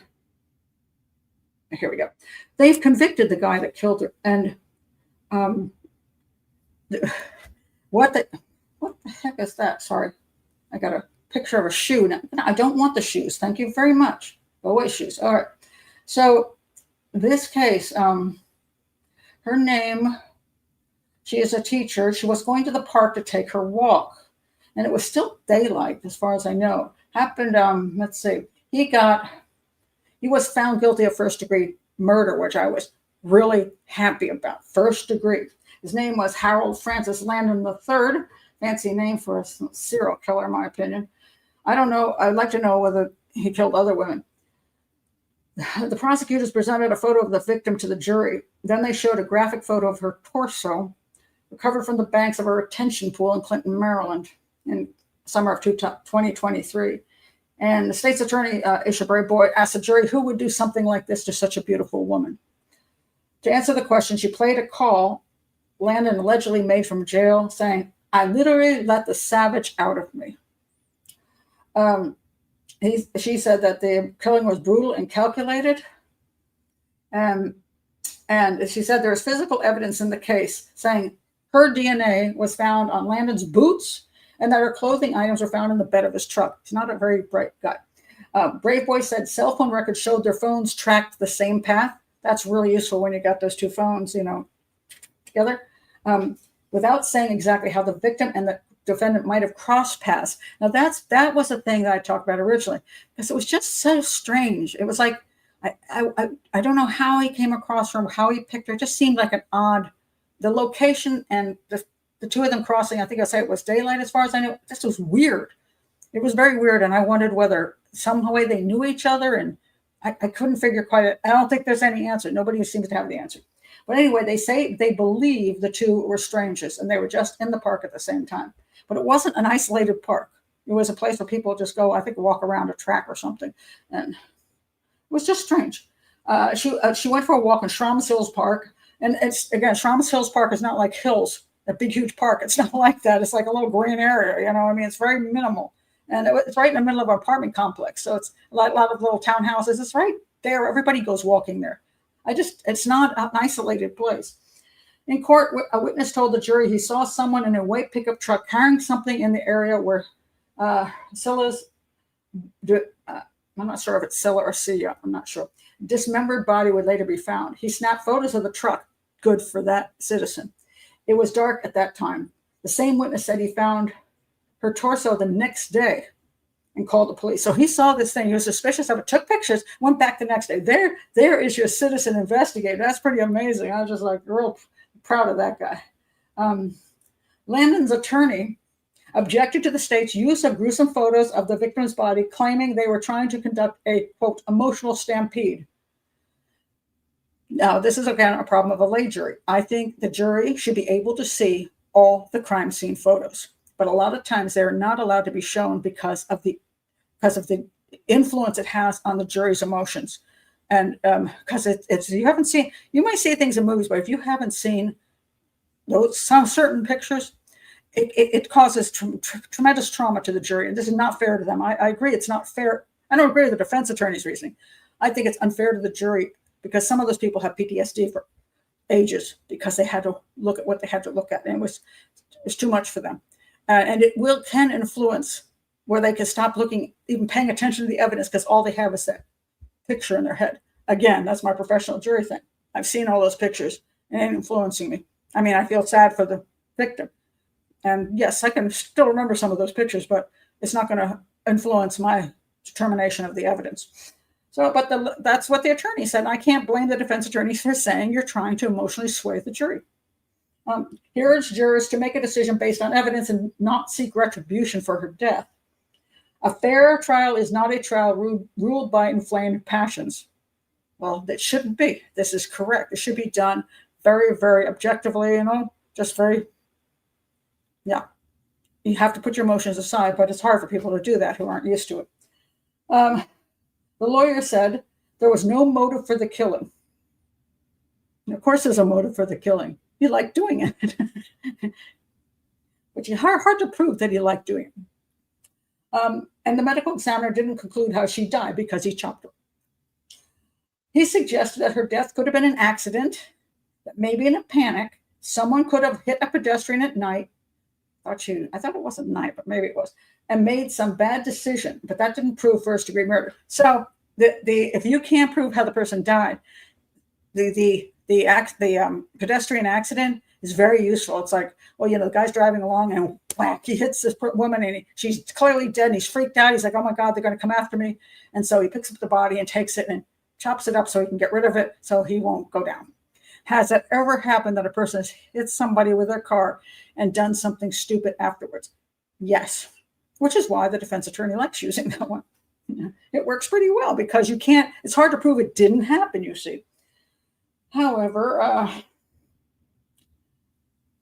Here we go. They've convicted the guy that killed her, and what the heck is that? Sorry, I got a picture of a shoe. Now, I don't want the shoes. Thank you very much. Go away, shoes. All right. So this case, her name, she is a teacher. She was going to the park to take her walk, and it was still daylight, as far as I know. Happened, let's see, he was found guilty of first-degree murder, which I was really happy about. First degree. His name was Harold Francis Landon III. Fancy name for a serial killer, in my opinion. I don't know. I'd like to know whether he killed other women. The prosecutors presented a photo of the victim to the jury. Then they showed a graphic photo of her torso recovered from the banks of a retention pool in Clinton, Maryland, in summer of 2023. And the state's attorney, Ishaberry Boyd, asked the jury who would do something like this to such a beautiful woman. To answer the question, she played a call Landon allegedly made from jail saying, "I literally let the savage out of me." She said that the killing was brutal and calculated. And she said there is physical evidence in the case saying her DNA was found on Landon's boots and that her clothing items were found in the bed of his truck. He's not a very bright guy. Brave Boy said cell phone records showed their phones tracked the same path. That's really useful when you got those two phones, together. Without saying exactly how the victim and the defendant might have crossed paths. Now that was the thing that I talked about originally, because it was just so strange. It was like, I don't know how he came across her, how he picked her. It just seemed like an odd, the location and the two of them crossing, I think I said it was daylight as far as I know. This was weird. It was very weird. And I wondered whether some way they knew each other. And I couldn't figure quite, I don't think there's any answer. Nobody seems to have the answer. But anyway, they say they believe the two were strangers and they were just in the park at the same time. But it wasn't an isolated park. It was a place where people just go, I think, walk around a track or something. And it was just strange. She went for a walk in Schramm's Hills Park. And it's, again, Schramm's Hills Park is not like hills, a big, huge park. It's not like that. It's like a little green area, it's very minimal. And it's right in the middle of an apartment complex. So it's a lot of little townhouses. It's right there. Everybody goes walking there. It's not an isolated place. In court, a witness told the jury he saw someone in a white pickup truck carrying something in the area where Sylla's, I'm not sure if it's Sylla or Sylla, I'm not sure. Dismembered body would later be found. He snapped photos of the truck. Good for that citizen. It was dark at that time. The same witness said he found her torso the next day and called the police. So he saw this thing. He was suspicious of it, took pictures, went back the next day. There is your citizen investigator. That's pretty amazing. I was just like real proud of that guy. Landon's attorney objected to the state's use of gruesome photos of the victim's body, claiming they were trying to conduct a, quote, emotional stampede. Now, this is, again, a problem of a lay jury. I think the jury should be able to see all the crime scene photos, but a lot of times they're not allowed to be shown because of the influence it has on the jury's emotions. And because it's you haven't seen, you might see things in movies, but if you haven't seen some certain pictures, it causes tremendous trauma to the jury, and this is not fair to them. I agree it's not fair. I don't agree with the defense attorney's reasoning. I think it's unfair to the jury because some of those people have PTSD for ages because they had to look at what they had to look at, and it was too much for them. And it can influence where they can stop looking, even paying attention to the evidence, because all they have is that picture in their head. Again, that's my professional jury thing. I've seen all those pictures and it's influencing me. I mean, I feel sad for the victim. And yes, I can still remember some of those pictures, but it's not going to influence my determination of the evidence. So, but that's what the attorney said. I can't blame the defense attorney for saying you're trying to emotionally sway the jury. He urged jurors to make a decision based on evidence and not seek retribution for her death. A fair trial is not a trial ruled by inflamed passions. Well, that shouldn't be. This is correct. It should be done very, very objectively, just very, yeah. You have to put your emotions aside, but it's hard for people to do that who aren't used to it. The lawyer said there was no motive for the killing. And of course, there's a motive for the killing. He liked doing it. But it's hard to prove that he liked doing it. And the medical examiner didn't conclude how she died because he chopped her. He suggested that her death could have been an accident, that maybe in a panic, someone could have hit a pedestrian at night. I thought it wasn't night, but maybe it was, and made some bad decision, but that didn't prove first-degree murder. So if you can't prove how the person died, the pedestrian accident is very useful. It's like, well, the guy's driving along and whack, he hits this woman and she's clearly dead and he's freaked out. He's like, oh my God, they're going to come after me. And so he picks up the body and takes it and chops it up so he can get rid of it so he won't go down. Has it ever happened that a person has hit somebody with their car and done something stupid afterwards? Yes, which is why the defense attorney likes using that one. It works pretty well because it's hard to prove it didn't happen, you see. However, I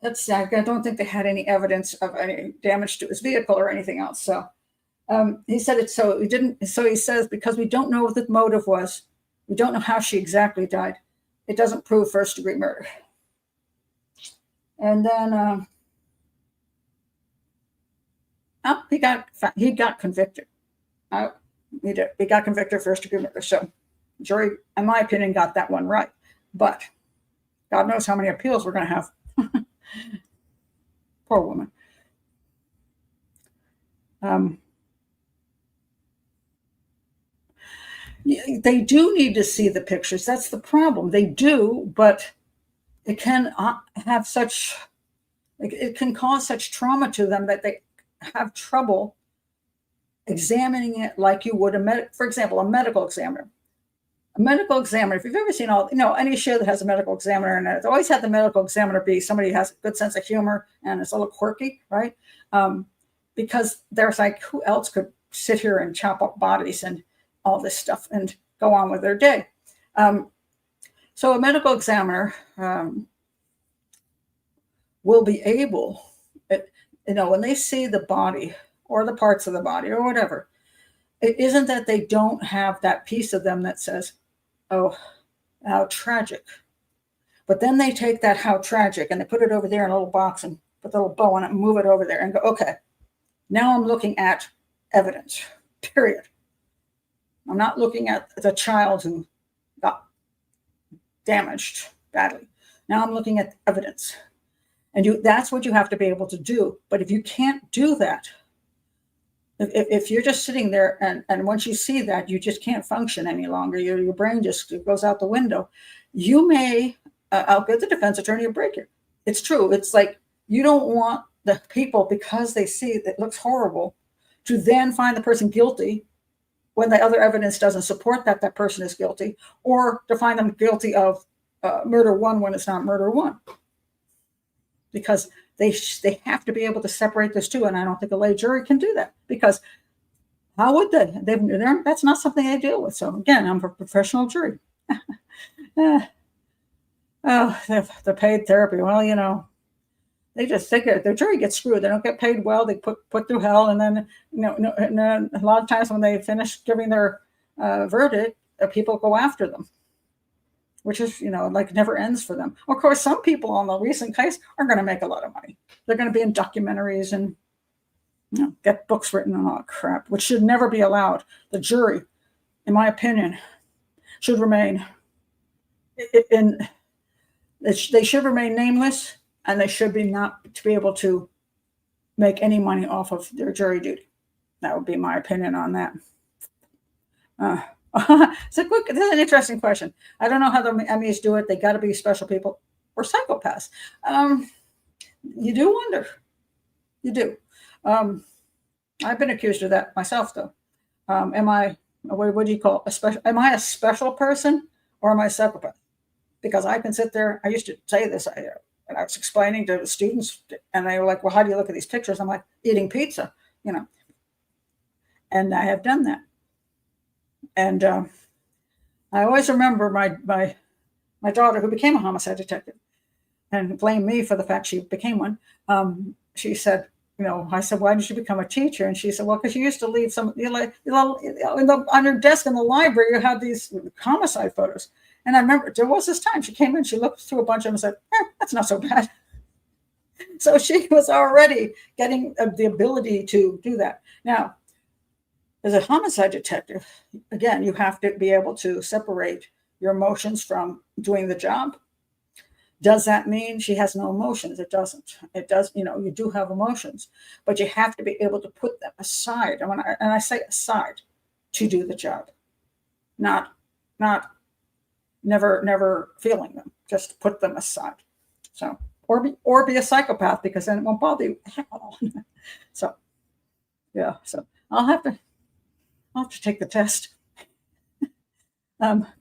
don't think they had any evidence of any damage to his vehicle or anything else. So he said it. So we didn't. So he says, because we don't know what the motive was, we don't know how she exactly died. It doesn't prove first-degree murder. And then he got convicted. He got convicted of first-degree murder. So jury, in my opinion, got that one right. But God knows how many appeals we're going to have. Poor woman. They do need to see the pictures. That's the problem. They do, but it can have it can cause such trauma to them that they have trouble examining it like you would for example, a medical examiner. A medical examiner, if you've ever seen any show that has a medical examiner in it, it's always had the medical examiner be somebody who has a good sense of humor and is a little quirky, right? Because there's like, who else could sit here and chop up bodies and all this stuff and go on with their day? So a medical examiner will be able, when they see the body or the parts of the body or whatever, it isn't that they don't have that piece of them that says, oh, how tragic. But then they take that how tragic and they put it over there in a little box and put a little bow on it and move it over there and go, okay, now I'm looking at evidence, period. I'm not looking at the child who got damaged badly. Now I'm looking at evidence. And that's what you have to be able to do. But if you can't do that, If you're just sitting there and once you see that, you just can't function any longer, your brain just goes out the window, you may, I'll get the defense attorney to break it. It's true. It's like you don't want the people, because they see it looks horrible, to then find the person guilty when the other evidence doesn't support that that person is guilty, or to find them guilty of murder one when it's not murder one. Because they have to be able to separate those two, and I don't think a lay jury can do that, because how would they? That's not something they deal with. So again, I'm a professional jury. Oh, the paid therapy. Well, they just think the jury gets screwed. They don't get paid well. They put through hell, and then and then a lot of times when they finish giving their verdict, people go after them, which is like never ends for them. Of course, some people on the recent case are going to make a lot of money. They're going to be in documentaries and get books written and all that crap, which should never be allowed. The jury, in my opinion, should remain they should remain nameless. And they should be not to be able to make any money off of their jury duty. That would be my opinion on that. This is an interesting question. I don't know how the Emmys do it. They got to be special people or psychopaths. You do wonder. You do. I've been accused of that myself, though. Am I? What do you call a special? Am I a special person or am I a psychopath? Because I can sit there. I used to say this. And I was explaining to the students, and they were like, well, how do you look at these pictures? I'm like, eating pizza, And I have done that. And I always remember my daughter, who became a homicide detective, and blamed me for the fact she became one. She said, I said, why did you become a teacher? And she said, well, because you used to leave some, on your desk in the library, you had these homicide photos. And I remember there was this time she came in, she looked through a bunch of them and said, that's not so bad. So she was already getting the ability to do that. Now, as a homicide detective, again, you have to be able to separate your emotions from doing the job. Does that mean she has no emotions? It doesn't. It does, you do have emotions, but you have to be able to put them aside. And I say aside, to do the job, not never feeling them, just put them aside. So, or be a psychopath, because then it won't bother you at all. So, yeah. So I'll have to take the test.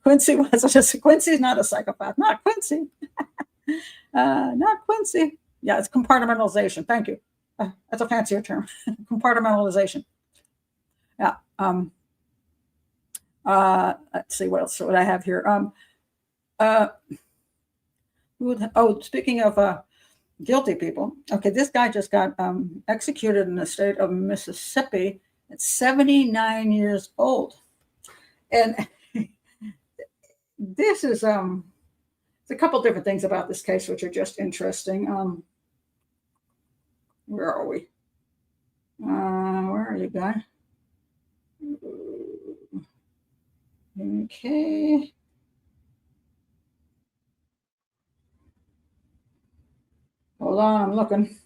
Quincy's not a psychopath. Not Quincy. Not Quincy. Yeah, it's compartmentalization. Thank you. That's a fancier term. Compartmentalization. Yeah. Let's see what else would I have here. Speaking of guilty people. Okay, this guy just got executed in the state of Mississippi at 79 years old, and this is it's a couple different things about this case which are just interesting. Where are we? Where are you, guy? Okay. Hold on, I'm looking.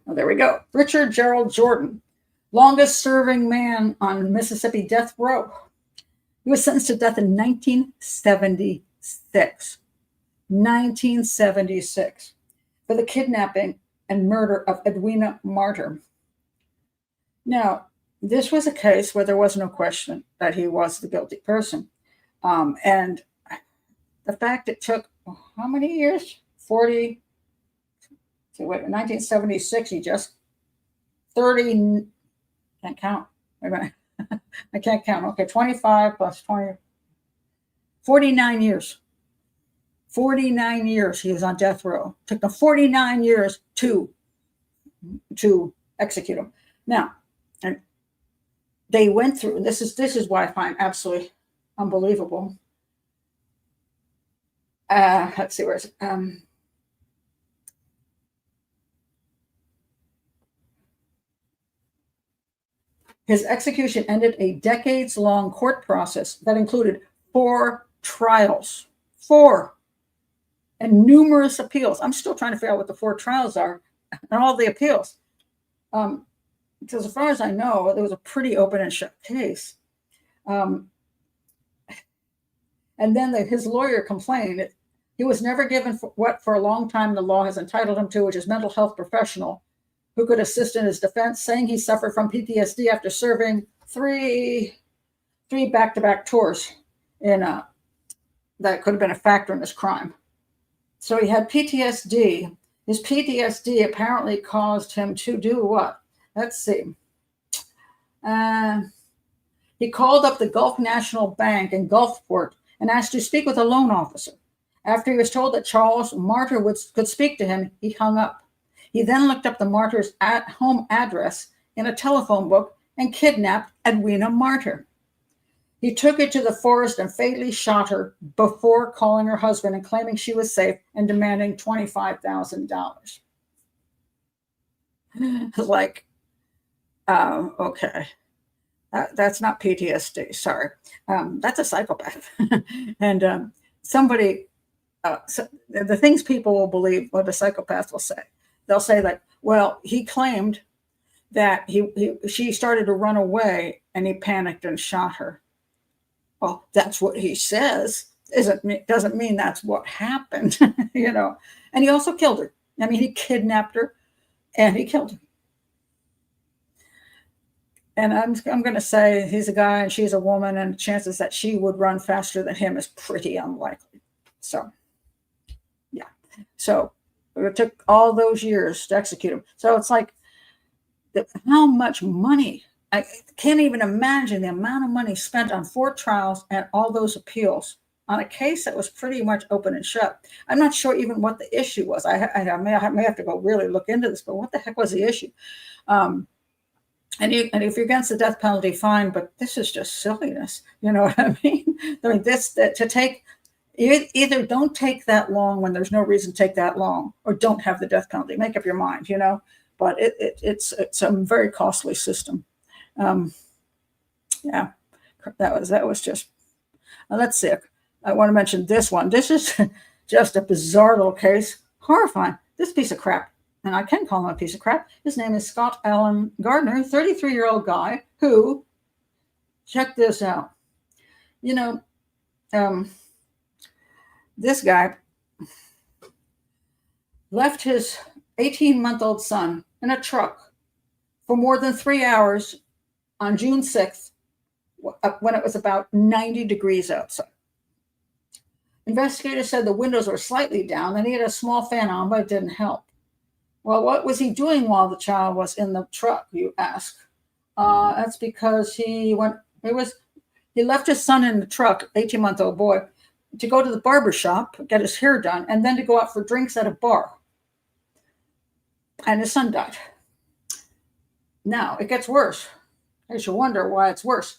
Oh, there we go. Richard Gerald Jordan, longest serving man on Mississippi death row. He was sentenced to death in 1976. 1976 for the kidnapping and murder of Edwina Martyr. Now, this was a case where there was no question that he was the guilty person. And the fact it took how many years? 40. So wait, 1976, he just 30. Can't count. Wait a minute. I can't count. Okay, 25 plus 20. 49 years. 49 years he was on death row. It took them 49 years to execute him. Now, and they went through, and this is why I find absolutely unbelievable. Let's see, where is it? His execution ended a decades-long court process that included 4 trials, 4, and numerous appeals. I'm still trying to figure out what the 4 trials are and all the appeals. Because as far as I know, it was a pretty open and shut case. And then his lawyer complained that he was never given what for a long time the law has entitled him to, which is mental health professional who could assist in his defense, saying he suffered from PTSD after serving three back-to-back tours that could have been a factor in his crime. So he had PTSD. His PTSD apparently caused him to do what? Let's see. He called up the Gulf National Bank in Gulfport and asked to speak with a loan officer. After he was told that Charles Martyr could speak to him, he hung up. He then looked up the Martyr's home address in a telephone book and kidnapped Edwina Martyr. He took her to the forest and fatally shot her before calling her husband and claiming she was safe and demanding $25,000. Like, okay. That's not PTSD, sorry. That's a psychopath. And somebody, so the things people will believe what a psychopath will say. They'll say that, well, he claimed that she started to run away and he panicked and shot her. Well, that's what he says. Doesn't mean that's what happened, you know. And he also killed her. I mean, he kidnapped her and he killed her. And I'm going to say he's a guy and she's a woman, and the chances that she would run faster than him is pretty unlikely. So, yeah. So it took all those years to execute him. So it's like, how much money? I can't even imagine the amount of money spent on 4 trials and all those appeals on a case that was pretty much open and shut. I'm not sure even what the issue was. I may have to go really look into this, but what the heck was the issue? And if you're against the death penalty, fine, but this is just silliness. You know what I mean? I mean, to take, either don't take that long when there's no reason to take that long, or don't have the death penalty. Make up your mind, you know. But it's a very costly system. Yeah, that was just. Let's see. I want to mention this one. This is just a bizarre little case. Horrifying. This piece of crap. And I can call him a piece of crap. His name is Scott Allen Gardner, 33-year-old guy who, check this out. You know, this guy left his 18-month-old son in a truck for more than 3 hours on June 6th, when it was about 90 degrees outside. Investigators said the windows were slightly down and he had a small fan on, but it didn't help. Well, what was he doing while the child was in the truck, you ask? That's because he left his son in the truck, 18-month-old boy, to go to the barber shop, get his hair done, and then to go out for drinks at a bar. And his son died. Now, it gets worse. I should wonder why it's worse.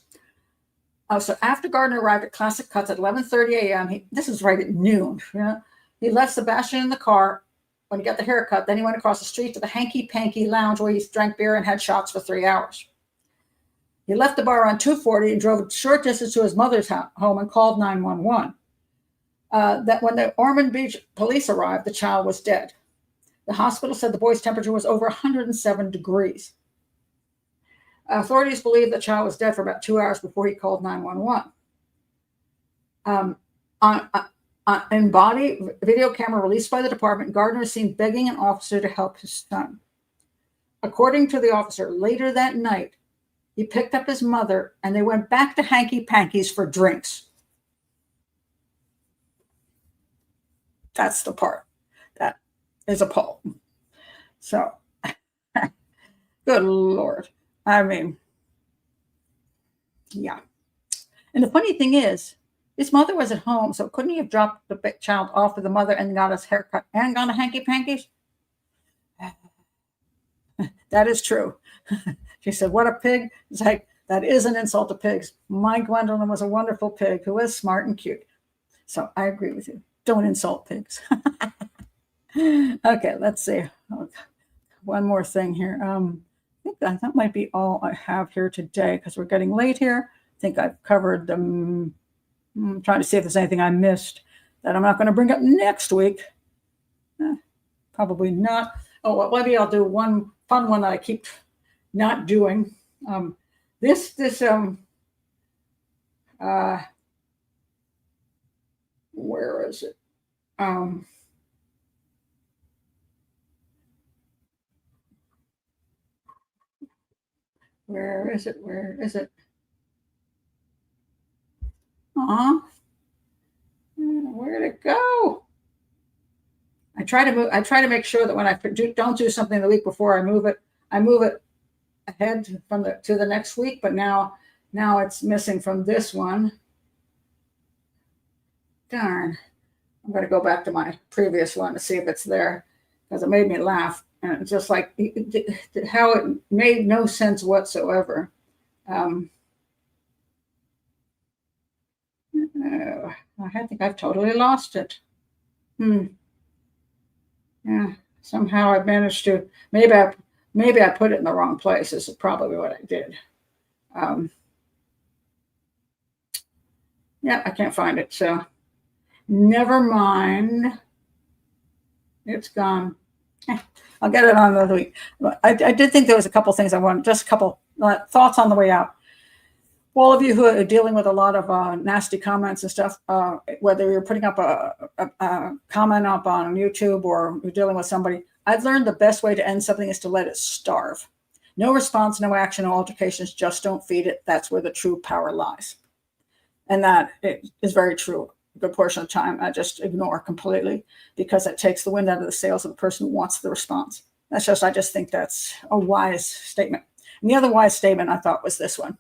So after Gardner arrived at Classic Cuts at 11:30 a.m., this is right at noon, you know, he left Sebastian in the car when he got the haircut. Then he went across the street to the Hanky Panky Lounge where he drank beer and had shots for 3 hours. He left the bar on 240 and drove a short distance to his mother's home and called 911. That when the Ormond Beach police arrived, the child was dead. The hospital said the boy's temperature was over 107 degrees. Authorities believe the child was dead for about 2 hours before he called 911. In body video camera released by the department, Gardner is seen begging an officer to help his son. According to the officer, later that night, he picked up his mother and they went back to Hanky Panky's for drinks. That's the part that is appalling. So, good Lord. I mean, yeah. And the funny thing is, his mother was at home, so couldn't he have dropped the child off with the mother and got his haircut and gone to Hanky Panky's? That is true. She said, what a pig. It's like, that is an insult to pigs. My Gwendolyn was a wonderful pig who was smart and cute. So I agree with you. Don't insult pigs. Okay, let's see. One more thing here. I think that might be all I have here today because we're getting late here. I think I've covered them. I'm trying to see if there's anything I missed that I'm not going to bring up next week. Probably not. Oh, well, maybe I'll do one fun one that I keep not doing. This where is it? Where is it? Where is it? Where'd it go? I try to move. I try to make sure that when I don't do something the week before, I move it. I move it ahead from to the next week. But now it's missing from this one. Darn! I'm going to go back to my previous one to see if it's there because it made me laugh, and it's just like how it made no sense whatsoever. I think I've totally lost it. Yeah, somehow I managed to. Maybe I put it in the wrong place. Is probably what I did. Yeah, I can't find it. So never mind. It's gone. I'll get it on another week. I did think there was a couple things I wanted. Just a couple thoughts on the way out. All of you who are dealing with a lot of nasty comments and stuff, whether you're putting up a comment up on YouTube or you're dealing with somebody, I've learned the best way to end something is to let it starve. No response, no action, no altercations, just don't feed it. That's where the true power lies. And that is very true. A good portion of the time, I just ignore completely because it takes the wind out of the sails of the person who wants the response. I just think that's a wise statement. And the other wise statement I thought was this one.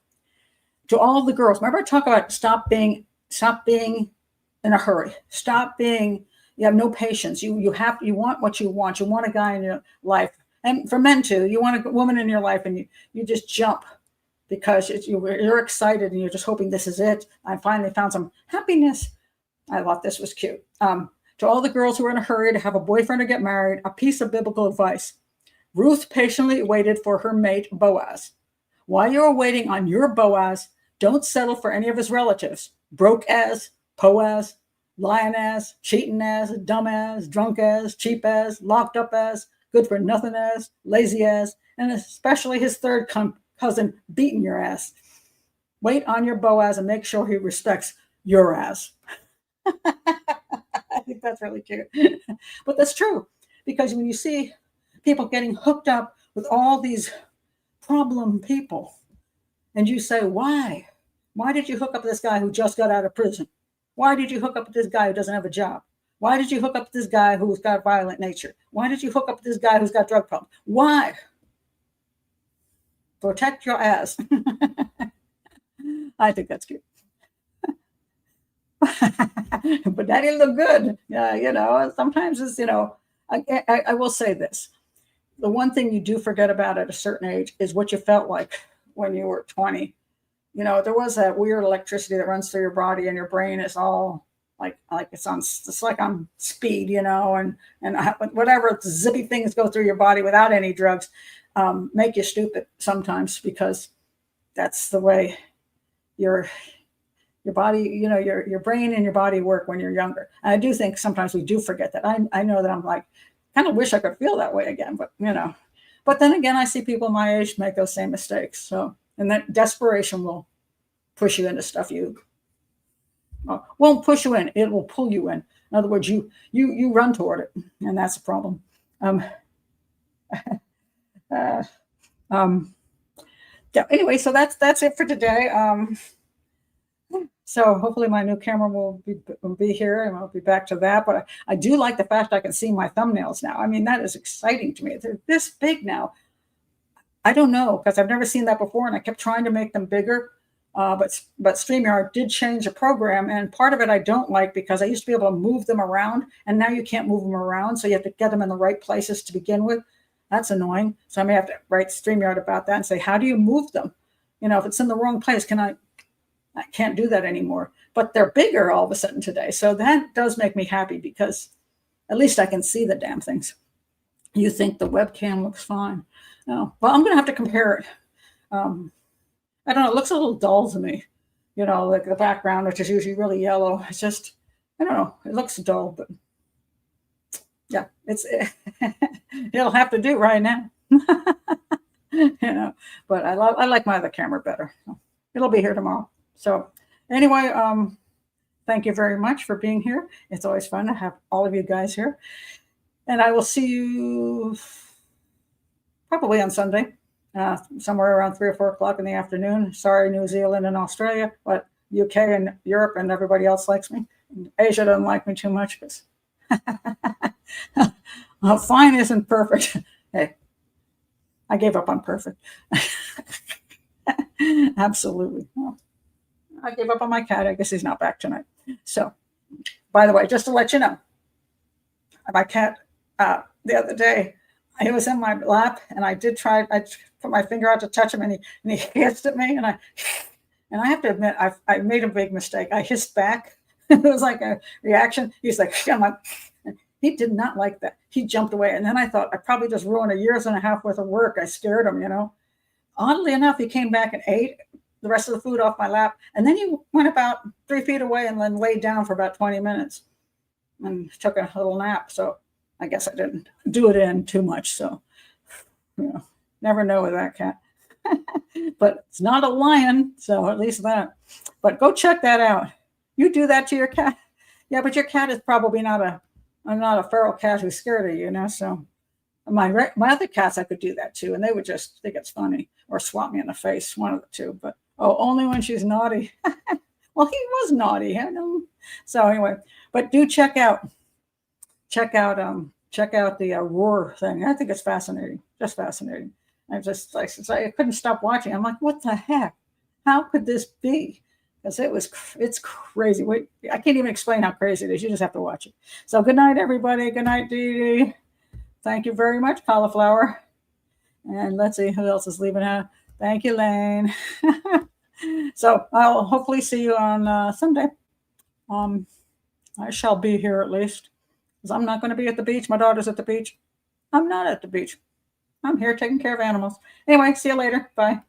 To all the girls, remember I talk about stop being in a hurry. Stop being, you have no patience. You want what you want. You want a guy in your life. And for men too, you want a woman in your life and you just jump because you're excited and you're just hoping this is it. I finally found some happiness. I thought this was cute. To all the girls who are in a hurry to have a boyfriend or get married, a piece of biblical advice. Ruth patiently waited for her mate, Boaz. While you're waiting on your Boaz, don't settle for any of his relatives. Broke as, Poaz, lying as, cheating as, dumb as, drunk as, cheap as, locked up as, good for nothing as, lazy as, and especially his third cousin beating your ass. Wait on your Boaz and make sure he respects your ass. I think that's really cute. But that's true. Because when you see people getting hooked up with all these problem people, and you say, why? Why did you hook up with this guy who just got out of prison? Why did you hook up with this guy who doesn't have a job? Why did you hook up with this guy who's got a violent nature? Why did you hook up with this guy who's got drug problems? Why? Protect your ass. I think that's cute. But that didn't look good. Sometimes it's, I will say this. The one thing you do forget about at a certain age is what you felt like when you were 20. There was that weird electricity that runs through your body and your brain is all like it's like on speed, and whatever zippy things go through your body without any drugs make you stupid sometimes because that's the way your body, your brain and your body work when you're younger. And I do think sometimes we do forget that. I know that I'm like, kind of wish I could feel that way again, but but then again, I see people my age make those same mistakes. So, and that desperation will push you into stuff you won't push you in. It will pull you in. In other words, you run toward it, and that's a problem. Yeah. Anyway, so that's it for today. So hopefully my new camera will be here and I'll be back to that. But I do like the fact I can see my thumbnails now. I mean, that is exciting to me. They're this big now. I don't know because I've never seen that before and I kept trying to make them bigger. But StreamYard did change the program. And part of it I don't like because I used to be able to move them around and now you can't move them around. So you have to get them in the right places to begin with. That's annoying. So I may have to write StreamYard about that and say, how do you move them? If it's in the wrong place, I can't do that anymore, but they're bigger all of a sudden today. So that does make me happy because at least I can see the damn things. You think the webcam looks fine. No, well, I'm going to have to compare it. I don't know. It looks a little dull to me, like the background, which is usually really yellow. It's just, I don't know. It looks dull, but Yeah, it'll have to do right now. But I like my other camera better. It'll be here tomorrow. So anyway, thank you very much for being here. It's always fun to have all of you guys here. And I will see you probably on Sunday, somewhere around 3 or 4 o'clock in the afternoon. Sorry, New Zealand and Australia, but UK and Europe and everybody else likes me. Asia doesn't like me too much because well, fine isn't perfect. Hey, I gave up on perfect. Absolutely. Well, I gave up on my cat. I guess he's not back tonight. So, by the way, just to let you know, my cat, the other day, he was in my lap, and I put my finger out to touch him, and he hissed at me, and I have to admit, I made a big mistake. I hissed back. It was like a reaction. He's like, come on. He did not like that. He jumped away, and then I thought I probably just ruined 1.5 years worth of work. I scared him, Oddly enough, he came back and ate the rest of the food off my lap, and then he went about 3 feet away and then laid down for about 20 minutes and took a little nap. So I guess I didn't do it in too much. So, never know with that cat. But it's not a lion, so at least that. But go check that out. You do that to your cat. Yeah, but your cat is probably not a feral cat who's scared of you, So my other cats, I could do that too, and they would just think it's funny or swat me in the face, one of the two. But only when she's naughty. Well, he was naughty, So anyway, but do check out the roar thing. I think it's fascinating, just fascinating. I couldn't stop watching. I'm like, what the heck? How could this be? Because it's crazy. I can't even explain how crazy it is. You just have to watch it. So good night, everybody. Good night, Dee. Thank you very much, Cauliflower. And let's see who else is leaving out. Thank you, Lane. So I'll hopefully see you on Sunday. I shall be here at least, because I'm not going to be at the beach. My daughter's at the beach. I'm not at the beach. I'm here taking care of animals. Anyway, see you later. Bye.